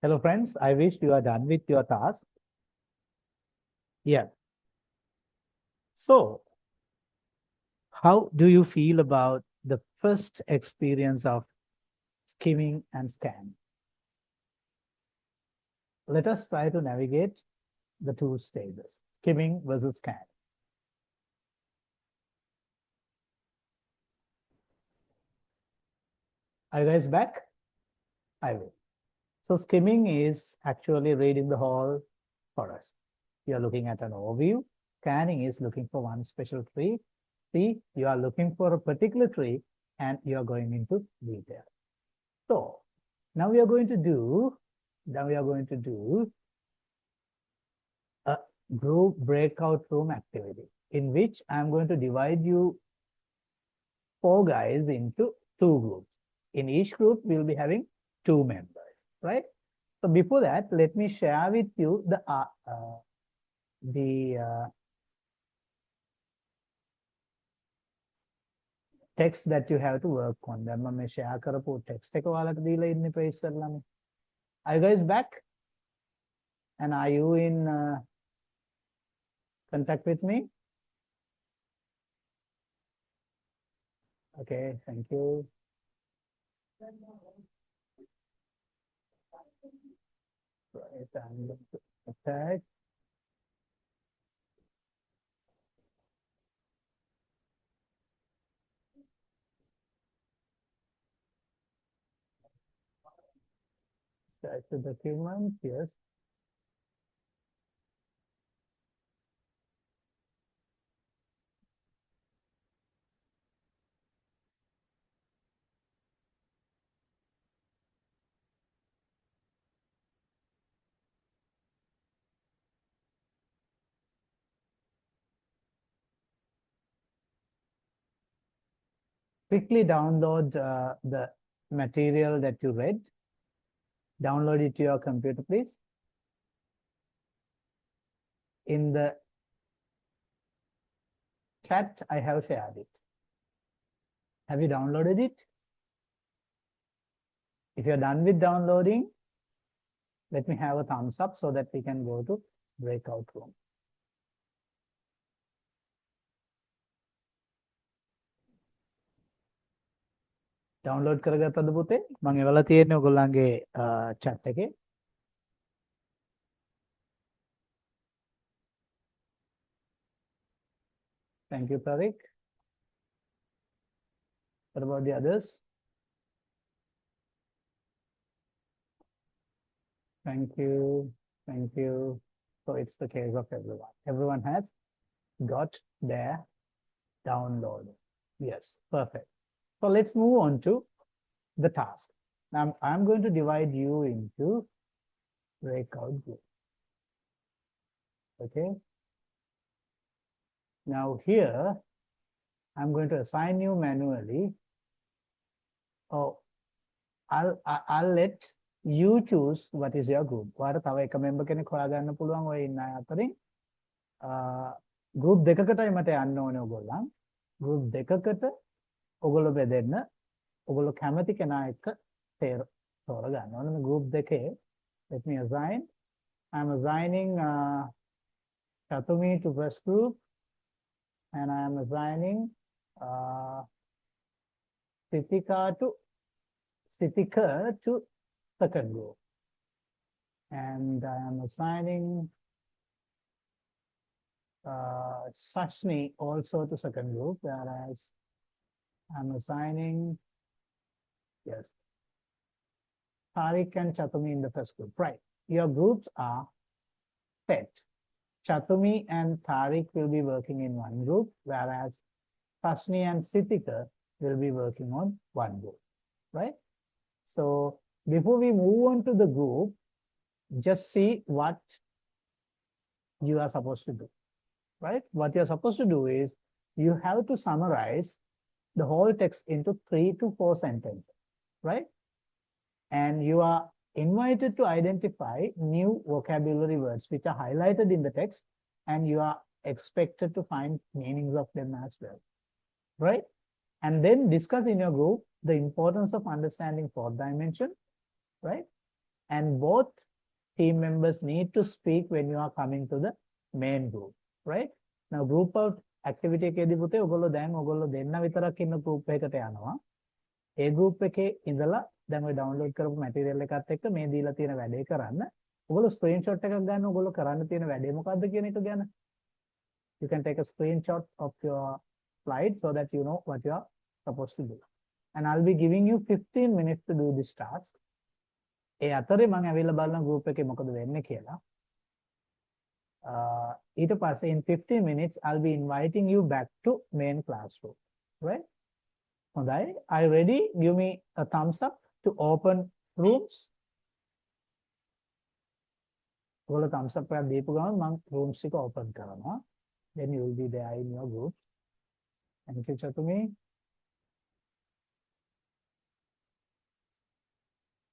Hello, friends. I wish you are done with your task. Yeah. So, how do you feel about the first experience of skimming and scan? Let us try to navigate the two stages, skimming versus scan. Are you guys back? I will. So skimming is actually reading the whole forest. You're looking at an overview. Scanning is looking for one special tree. See, you are looking for a particular tree and you're going into detail. So now we are going to do a group breakout room activity in which I'm going to divide you 4 guys into 2 groups. In each group, we'll be having 2 members, right? So before that, let me share with you the text that you have to work on. Then I share කරපු text එක ඔයාලට දීලා ඉන්නේ ඉස්සෙල්ලාම. Are you guys back? And are you in contact with me? Okay, thank you. Right, I'm going to attack. That's the document, yes. Quickly download the material that you read. Download it to your computer, please. In the chat, I have shared it. Have you downloaded it? If you're done with downloading, let me have a thumbs up so that we can go to breakout room. Download කරගත්තද පුතේ? මම එවලා තියෙන්නේ ඔයගොල්ලන්ගේ chat එකේ. Thank you, Tariq. What about the others? Thank you. Thank you. So it's the case of everyone. Everyone has got their download. Yes, perfect. So let's move on to the task. Now I'm going to divide you into breakout group. Okay. Now here, I'm going to assign you manually. Oh, I'll let you choose what is your group. ඔයාලට තව එක member කෙනෙක් හොයාගන්න පුළුවන් ඔය ඉන්න අය අතරින්. group දෙකකටයි මට යන්න ඕනේ ඔයගොල්ලන්. group දෙකකට ඔයගොල්ලෝ බෙදෙන්න. ඔයගොල්ලෝ කැමති කෙනා එක්ක තෝරගන්න ඕනේ. group දෙකේ let me assign. I'm assigning Chatumi to first group and I am assigning Sitika to second group. And I am assigning Sashni also to second group, whereas I'm assigning, yes, Tariq and Chatumi in the first group. Right. Your groups are set. Chatumi and Tariq will be working in one group, whereas Sashni and Sitika will be working on one group, right? So before we move on to the group, just see what you are supposed to do, right? What you're supposed to do is you have to summarize the whole text into 3 to 4 sentences, right? And you are invited to identify new vocabulary words which are highlighted in the text, and you are expected to find meanings of them as well, right? And then discuss in your group the importance of understanding fourth dimension, right? and both team members need to speak when you are coming to the main group, right? Now group out activity එකේදී පුතේ ඔයගොල්ලෝ දැන් ඔයගොල්ලෝ දෙන්න විතරක් ඉන්න group එකකට යනවා. ඒ group එකේ ඉඳලා දැන් ඔය download කරපු material එකත් එක්ක මේ දීලා තියෙන වැඩේ කරන්න. ඔයගොල්ලෝ screenshot එකක් ගන්න ඔයගොල්ලෝ කරන්න තියෙන වැඩේ මොකද්ද කියන එක ගැන. You can take a screenshot of your slide so that you know what you are supposed to do. And I'll be giving you 15 minutes to do this task. ඒ අතරේ මම ඇවිල්ලා බලන group එකේ මොකද වෙන්නේ කියලා. ඊට පස්සේ in 15 minutes I'll be inviting you back to main classroom, right? හොඳයි. Are you ready? Give me a thumbs up to open rooms. ඔයාලා thumbs up එකක් දීපු ගමන් මම rooms එක open කරනවා. Then you will be there in your group. Thank you, Chatumi.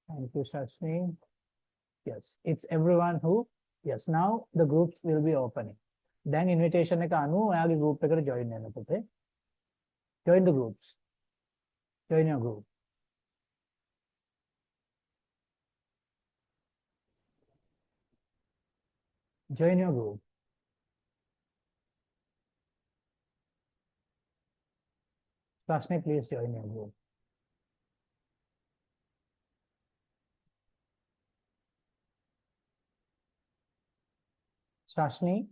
Thank you, Shashni. Yes, it's everyone who, yes, now the groups will be opening. Then invitation එක අනුව ඔයාගේ group එකට join වෙන්න පුතේ. Join the groups. Join your group. Join your group. Shashni, please join your group. Shashni,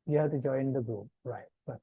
you have to join the group, right? But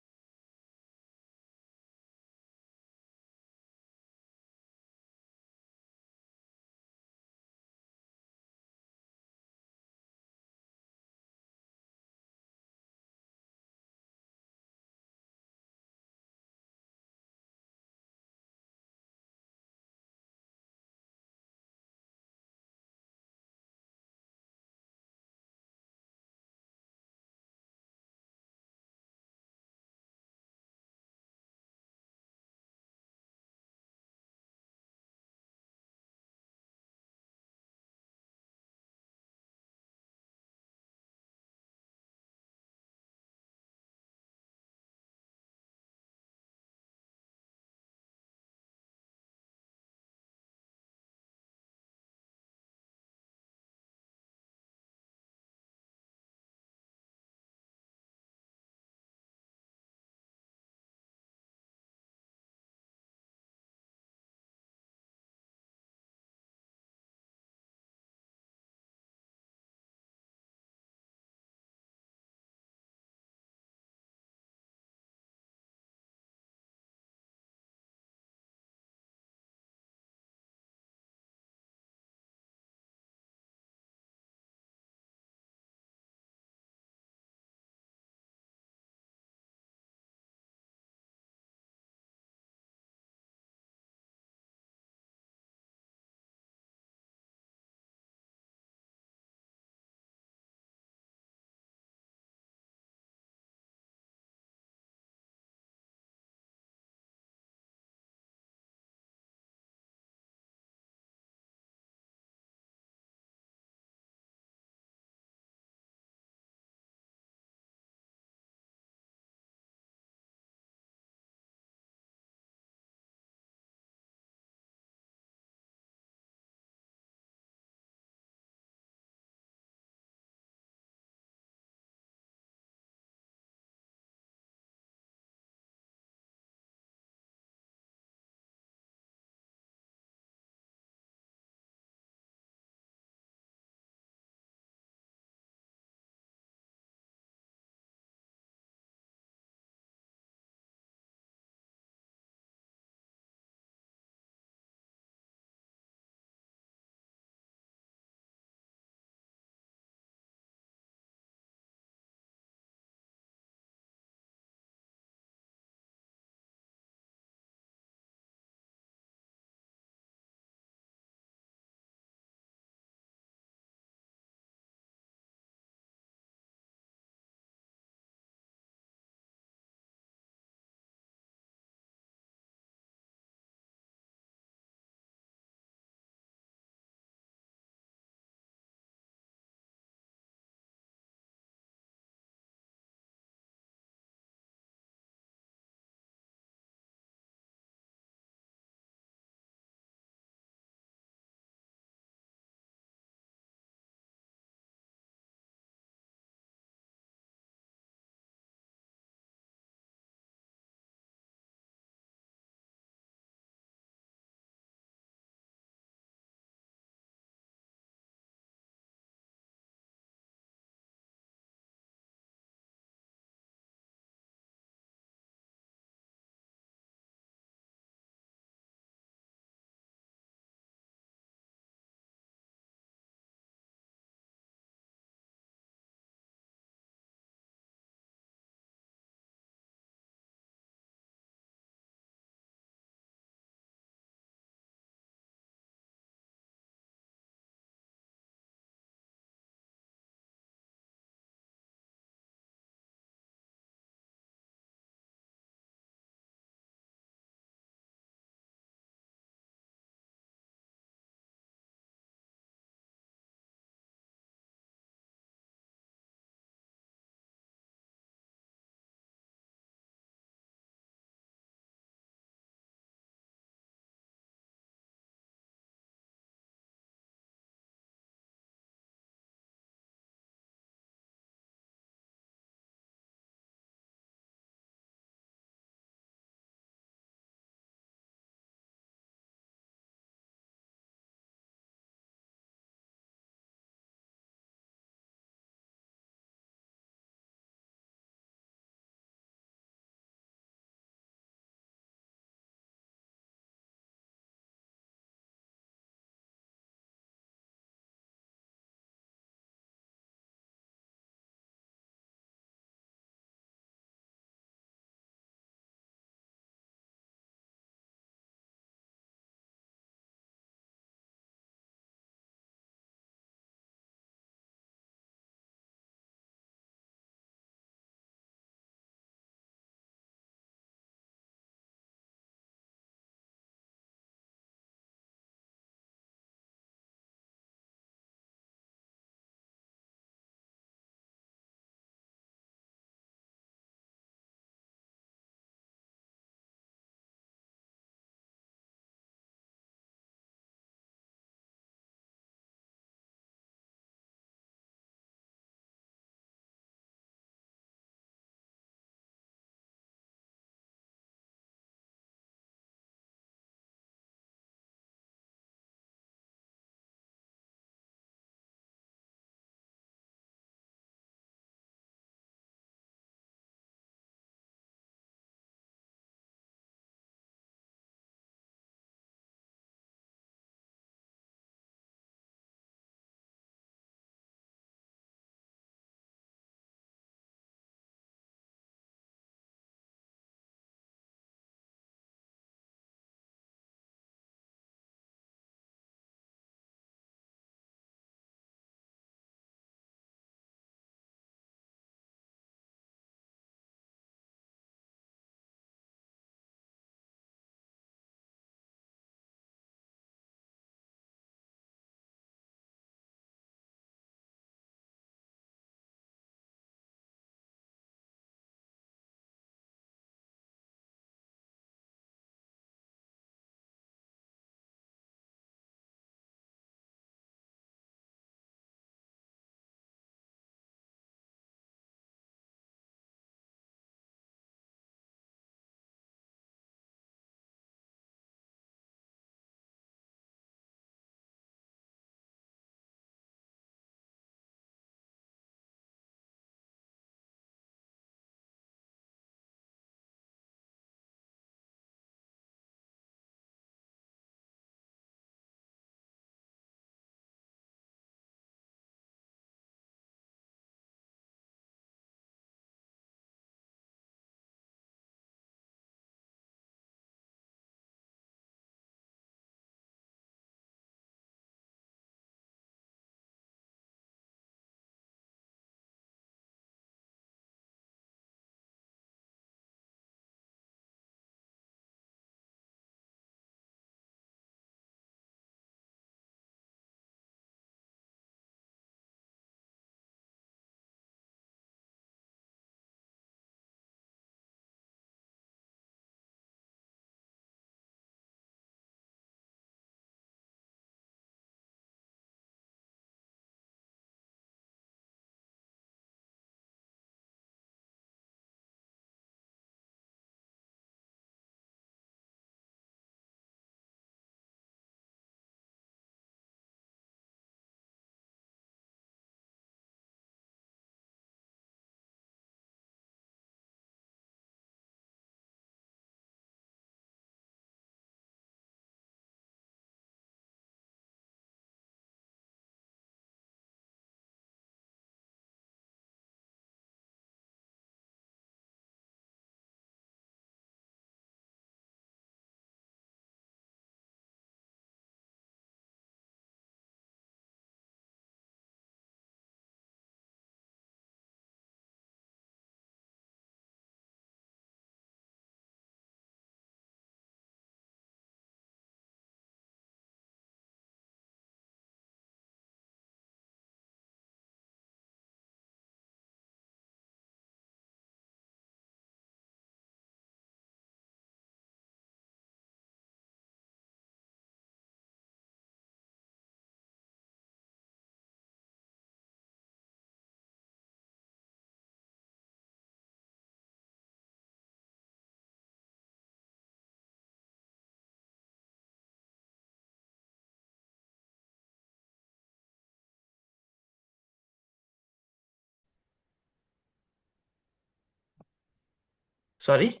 Sorry?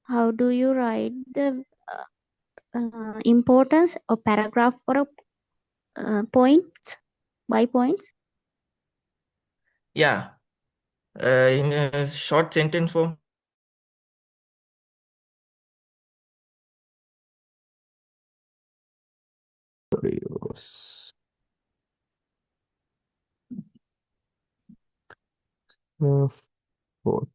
How do you write the importance of paragraph or points by points? Yeah, in a short sentence form. Yes. Uh, for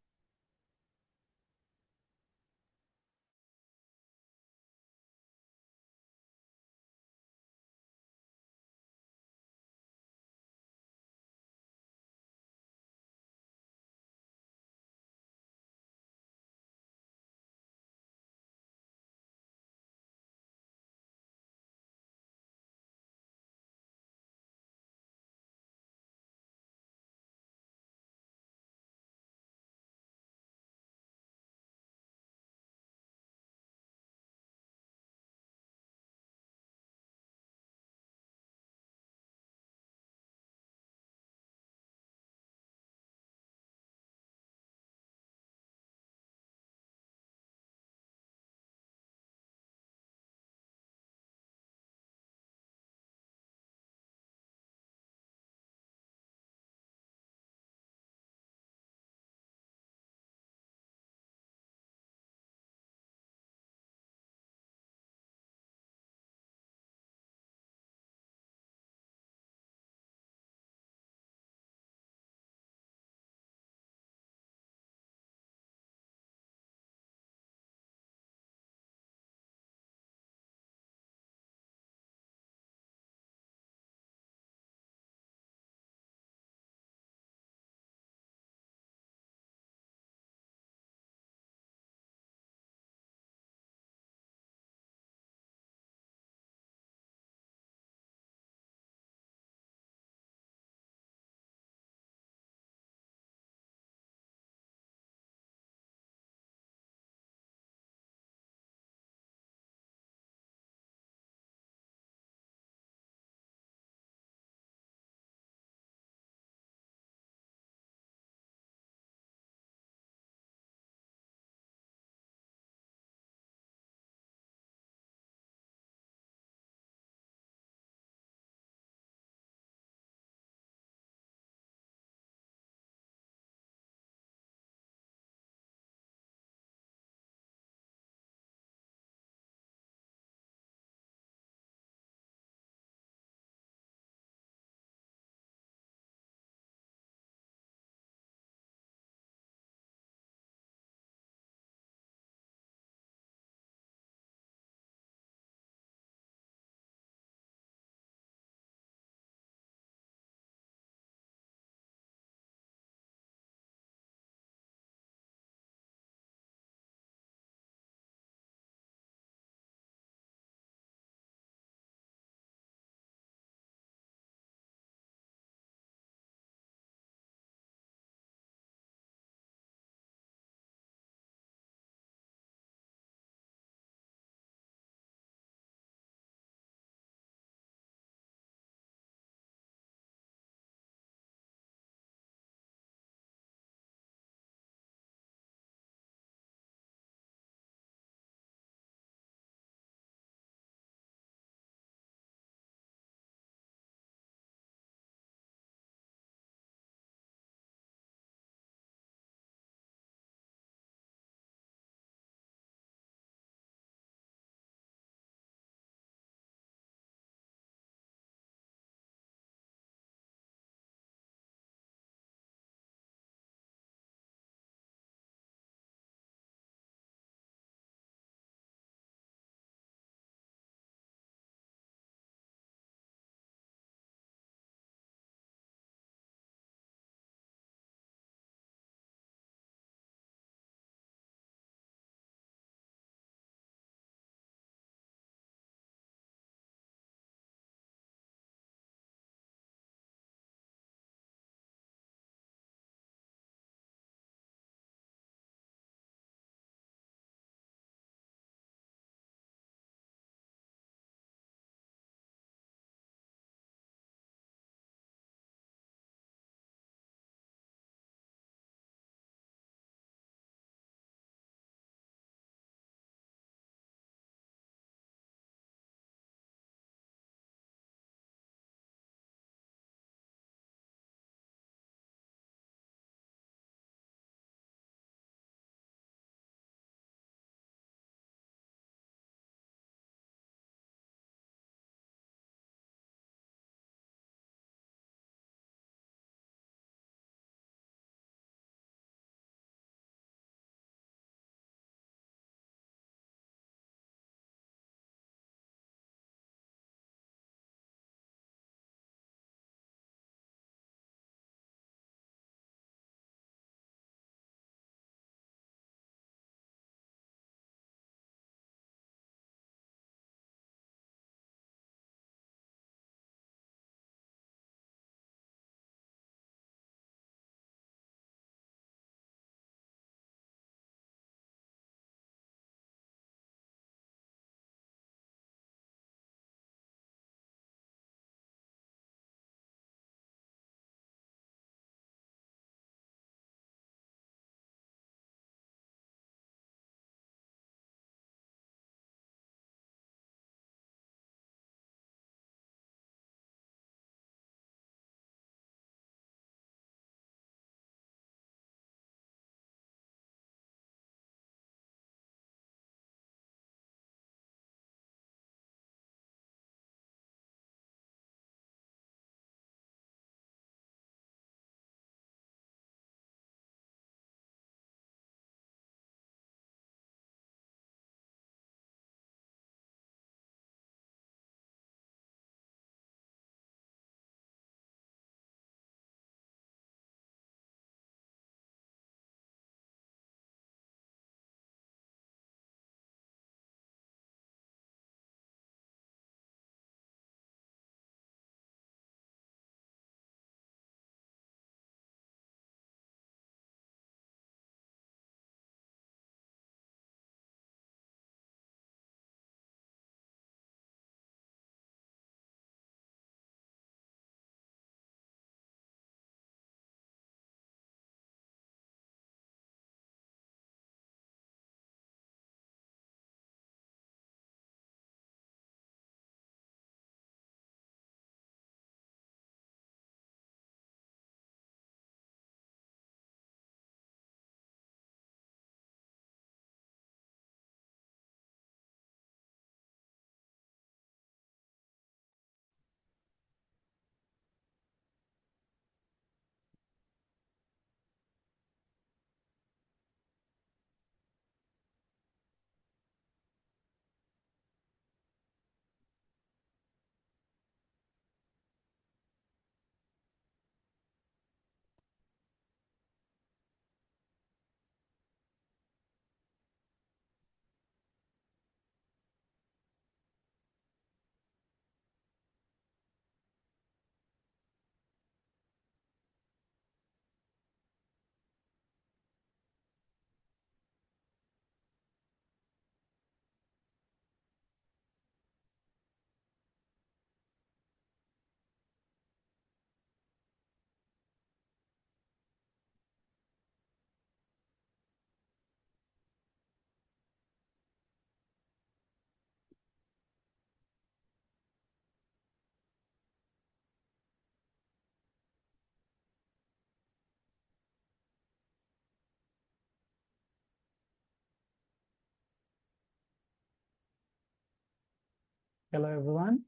Hello, everyone.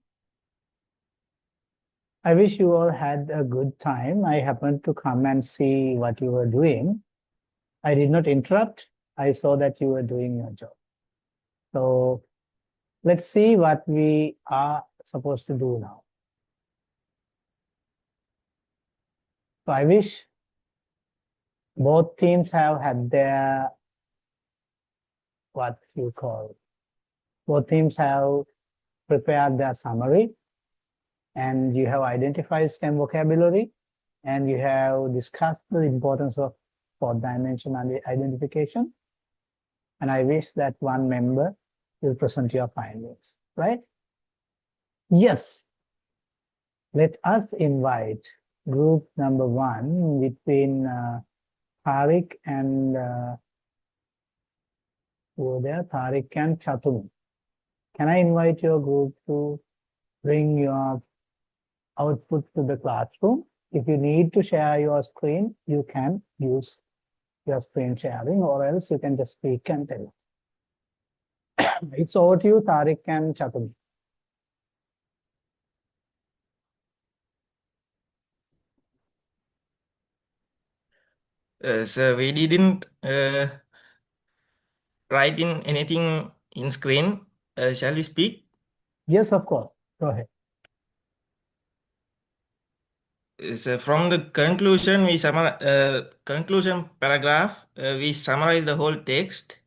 I wish you all had a good time. I happened to come and see what you were doing. I did not interrupt. I saw that you were doing your job. So let's see what we are supposed to do now. So I wish both teams have had their, what you call, both teams have prepared their summary, and you have identified STEM vocabulary, and you have discussed the importance of fourth dimension identification. And I wish that one member will present your findings, right? Yes. Let us invite group number 1 between Tariq and Tariq and Chatumi. Can I invite your group to bring your output to the classroom? If you need to share your screen, you can use your screen sharing, or else you can just speak and tell us. It's over to you, Tariq and Chatumi. So we didn't write in anything in screen. Shall we speak? Yes, of course. Go ahead. So from the conclusion paragraph, we summarize the whole text,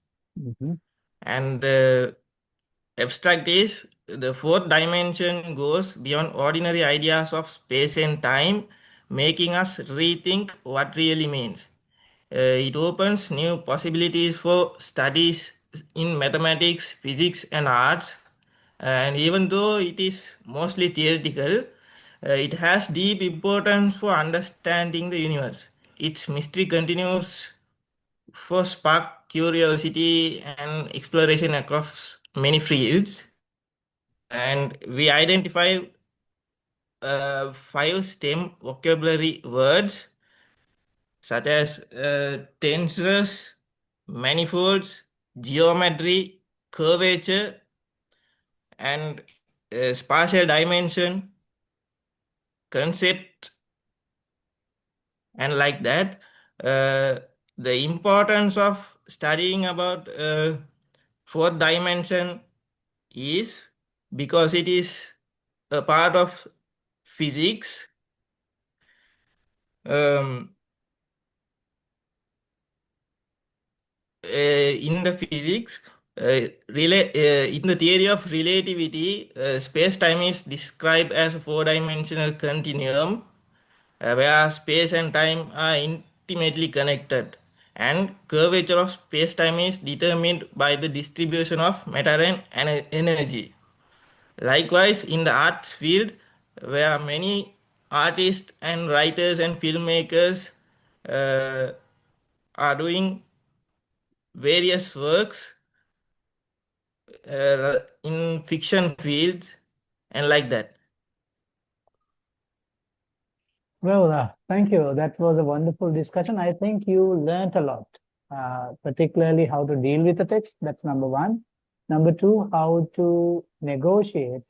and the abstract is the fourth dimension goes beyond ordinary ideas of space and time, making us rethink what really means. It opens new possibilities for studies in mathematics, physics, and arts. And even though it is mostly theoretical, it has deep importance for understanding the universe. Its mystery continues for spark curiosity and exploration across many fields. And we identify 5 STEM vocabulary words such as tensors, manifolds, geometry, curvature, and spatial dimension, concept, and like that. The importance of studying about fourth dimension is because it is a part of physics. In the physics, in the theory of relativity, space-time is described as a four-dimensional continuum where space and time are intimately connected, and curvature of space-time is determined by the distribution of matter and energy. Likewise, in the arts field, where many artists and writers and filmmakers are doing various works in fiction fields and like that. Well, thank you. That was a wonderful discussion. I think you learned a lot, particularly how to deal with the text. That's number 1. Number 2, how to negotiate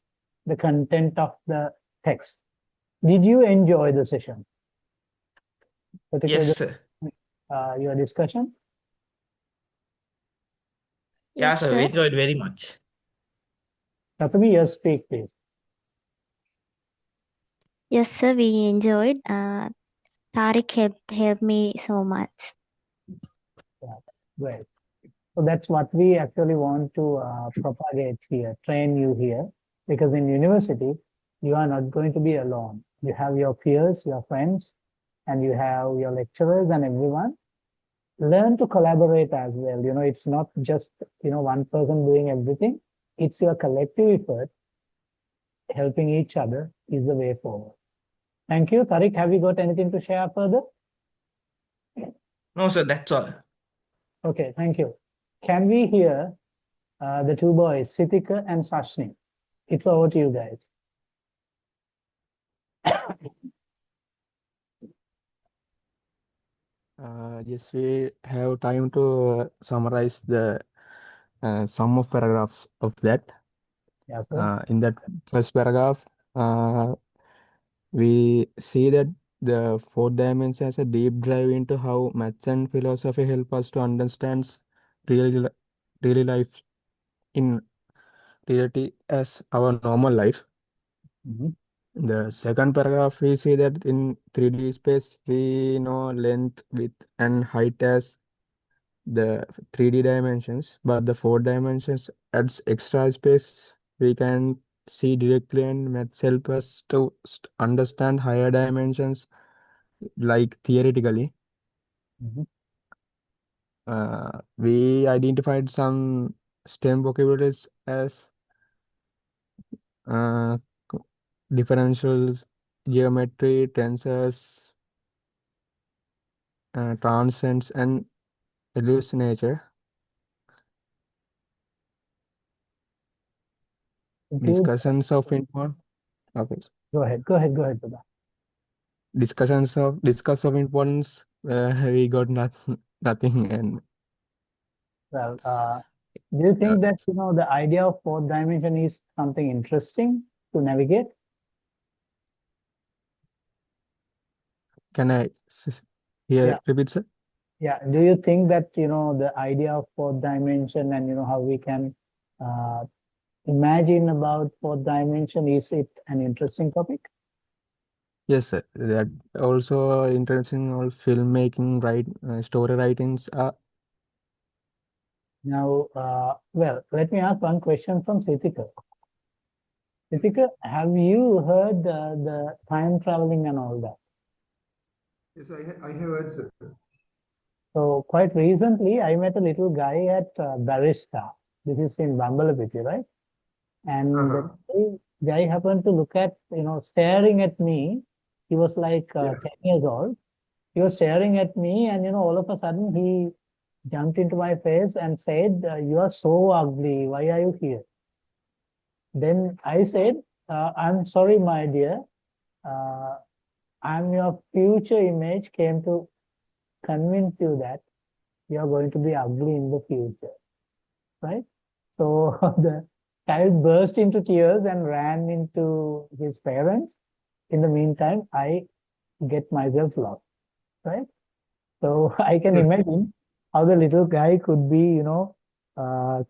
the content of the text. Did you enjoy the session? Particularly Yes, sir. Your discussion? Yeah, Yes, sir. We sir. enjoyed very much. Tatami, yes, speak, please. Yes, sir. We enjoyed. Tariq helped me so much. Yeah, great. So that's what we actually want to propagate here, train you here, because in university, you are not going to be alone. You have your peers, your friends, and you have your lecturers and everyone. Learn to collaborate as well. You know, it's not just, one person doing everything. It's your collective effort. Helping each other is the way forward. Thank you. Tariq, have you got anything to share further? No, sir, that's all. Okay, thank you. Can we hear the 2 boys, Sitika and Sashni? It's over to you guys. Yes, we have time to summarize the sum of paragraphs of that. Yeah, sir. In that first paragraph, we see that the fourth dimension has a deep dive into how maths and philosophy help us to understand really, really life in reality as our normal life. Mhm. In the second paragraph, we see that in 3D space, we know length, width, and height as the 3D dimensions, but the four dimensions adds extra space we can see directly, and maths help us to understand higher dimensions like theoretically. Mhm. We identified some STEM vocabularies as uh, differentials, geometry, tensors, transcends, and hallucinature. Good. Discussions of important. Okay. Go ahead. Go ahead. Go ahead, Pradhan. Discuss of importance. We got nothing, and Well, do you think okay. that, the idea of fourth dimension is something interesting to navigate? Can I hear Yeah. repeat, sir? Yeah. Do you think that, the idea of fourth dimension and, how we can uh, imagine about fourth dimension, is it an interesting topic? Yes, sir. That also interesting. All filmmaking, story writings. Now, well, let me ask one question from Sitika. Sitika, have you heard the time traveling and all that? Yes, I have heard, sir. So quite recently, I met a little guy at Barista. This is in Bambalapiti, right? And the guy happened to look at, staring at me. He was like Yeah. 10 years old. He was staring at me, and, all of a sudden he jumped into my face and said, "You are so ugly. Why are you here?" Then I said, "I'm sorry, my dear. Uh, I'm your future image came to convince you that you're going to be ugly in the future," right? So the child burst into tears and ran into his parents. In the meantime, I get myself lost, right? So I can Yes. imagine how the little guy could be,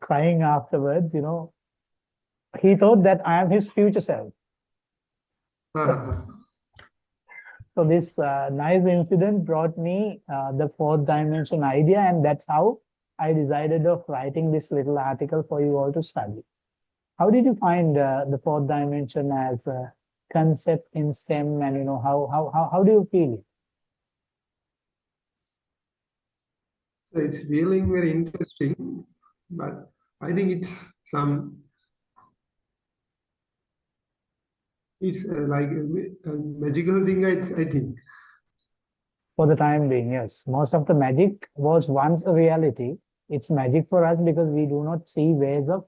crying afterwards. He thought that I am his future self. So this nice incident brought me the fourth dimension idea, and that's how I decided of writing this little article for you all to study. How did you find the fourth dimension as a concept in STEM, and how do you feel it? So it's feeling very interesting, but I think it's some. It's like a magical thing. I think. For the time being, yes. Most of the magic was once a reality. It's magic for us because we do not see ways of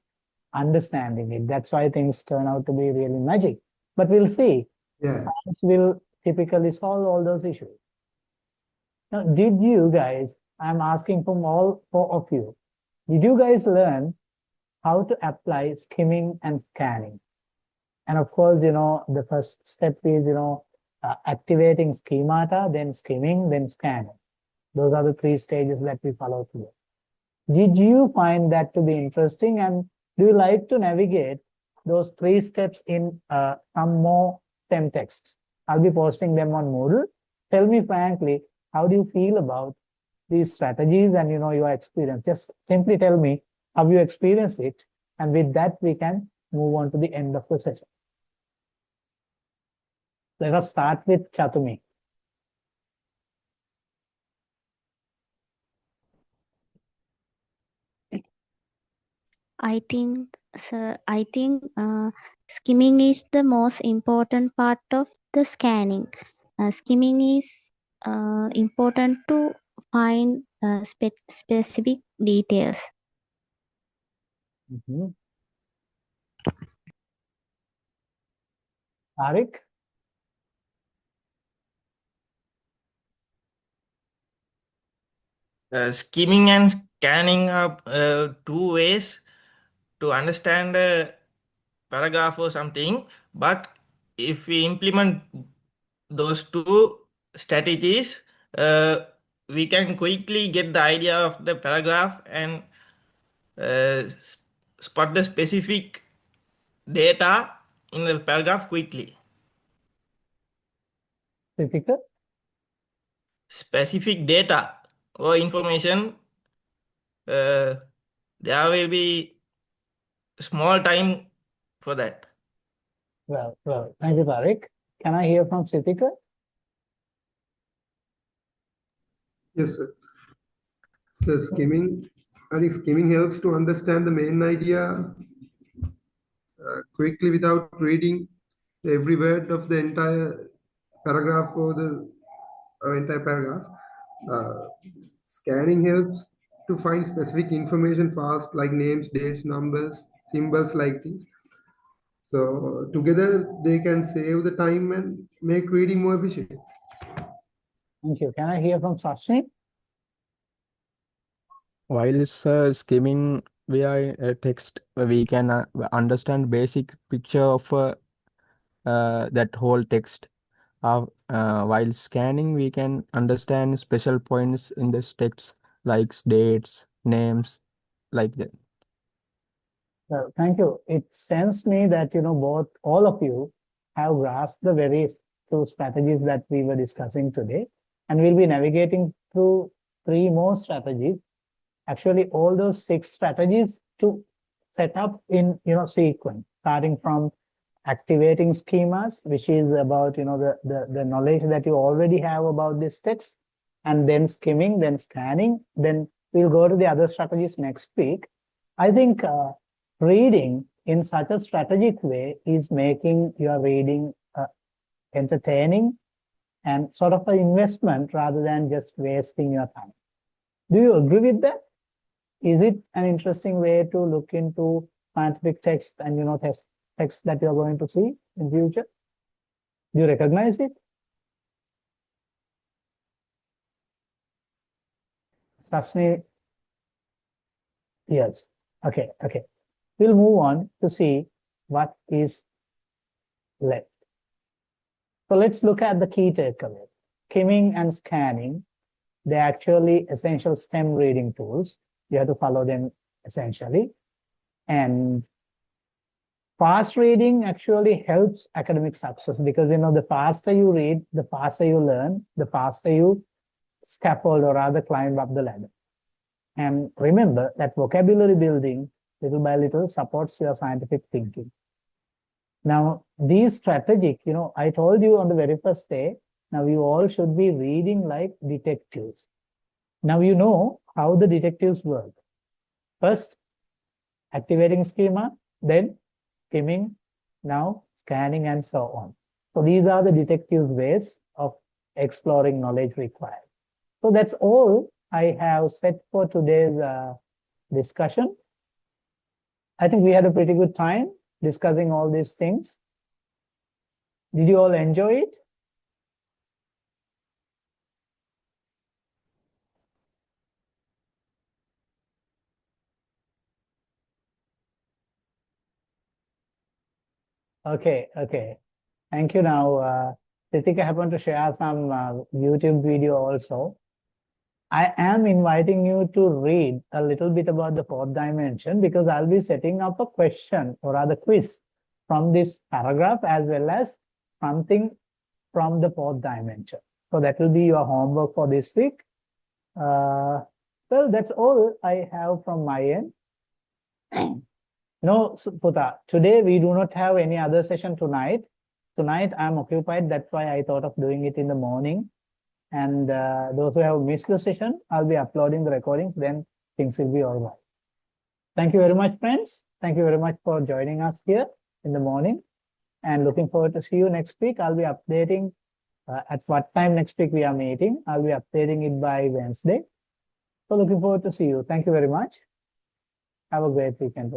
understanding it. That's why things turn out to be really magic. But we'll see. Yeah. Science will typically solve all those issues. Now, did you guys, I'm asking from all four of you, did you guys learn how to apply skimming and scanning? And of course, the first step is, activating schemata, then skimming, then scanning. Those are the three stages that we follow through. Did you find that to be interesting? And do you like to navigate those three steps in some more STEM texts? I'll be posting them on Moodle. Tell me frankly, how do you feel about these strategies and your experience? Just simply tell me how you experience it. And with that, we can move on to the end of the session. Let us start with Chatumi. I think, sir, skimming is the most important part of the scanning. Skimming is important to find specific details. Tariq? Skimming and scanning are two ways to understand paragraph or something, but if we implement those two strategies, we can quickly get the idea of the paragraph and spot the specific data in the paragraph quickly. Ritika? Specific data or information, there will be small time for that. Well, thank you, Tariq. Can I hear from Sitika? Yes, sir. So skimming, I think skimming helps to understand the main idea quickly without reading every word of the entire paragraph or the entire paragraph. Scanning helps to find specific information fast, like names, dates, numbers, symbols, like this. So together they can save the time and make reading more efficient. Thank you. Can I hear from Sashni? While skimming via text, we can understand basic picture of that whole text. While scanning, we can understand special points in this text, like dates, names, like that. Well, thank you. It sends me that, all of you have grasped the various two strategies that we were discussing today, and we'll be navigating through 3 more strategies. Actually, all those 6 strategies to set up in, sequence, starting from activating schemas, which is about, the knowledge that you already have about this text, and then skimming, then scanning, then we'll go to the other strategies next week. I think reading in such a strategic way is making your reading entertaining and sort of an investment rather than just wasting your time. Do you agree with that? Is it an interesting way to look into scientific text and, text that you're going to see in future? Do you recognize it? Sashni? Yes. Okay. We'll move on to see what is left. So let's look at the key takeaways. Skimming and scanning, they're actually essential STEM reading tools. You have to follow them essentially. And fast reading actually helps academic success because, the faster you read, the faster you learn, the faster you scaffold or rather climb up the ladder. And remember that vocabulary building little by little supports your scientific thinking. Now, these strategic, I told you on the very first day, now you all should be reading like detectives. Now you know how the detectives work. First, activating schema, then skimming, now scanning, and so on. So these are the detective ways of exploring knowledge required. So that's all I have set for today's discussion. I think we had a pretty good time discussing all these things. Did you all enjoy it? Okay. Thank you. Now, Ritika happened to share some YouTube video also. I am inviting you to read a little bit about the 4th dimension because I'll be setting up a question or rather quiz from this paragraph as well as something from the 4th dimension. So that will be your homework for this week. Well, that's all I have from my end. No, Puta, today we do not have any other session tonight. Tonight I'm occupied. That's why I thought of doing it in the morning. And those who have missed the session, I'll be uploading the recordings, then things will be all right. Thank you very much, friends. Thank you very much for joining us here in the morning. And looking forward to see you next week. I'll be updating at what time next week we are meeting. I'll be updating it by Wednesday. So looking forward to see you. Thank you very much. Have a great weekend.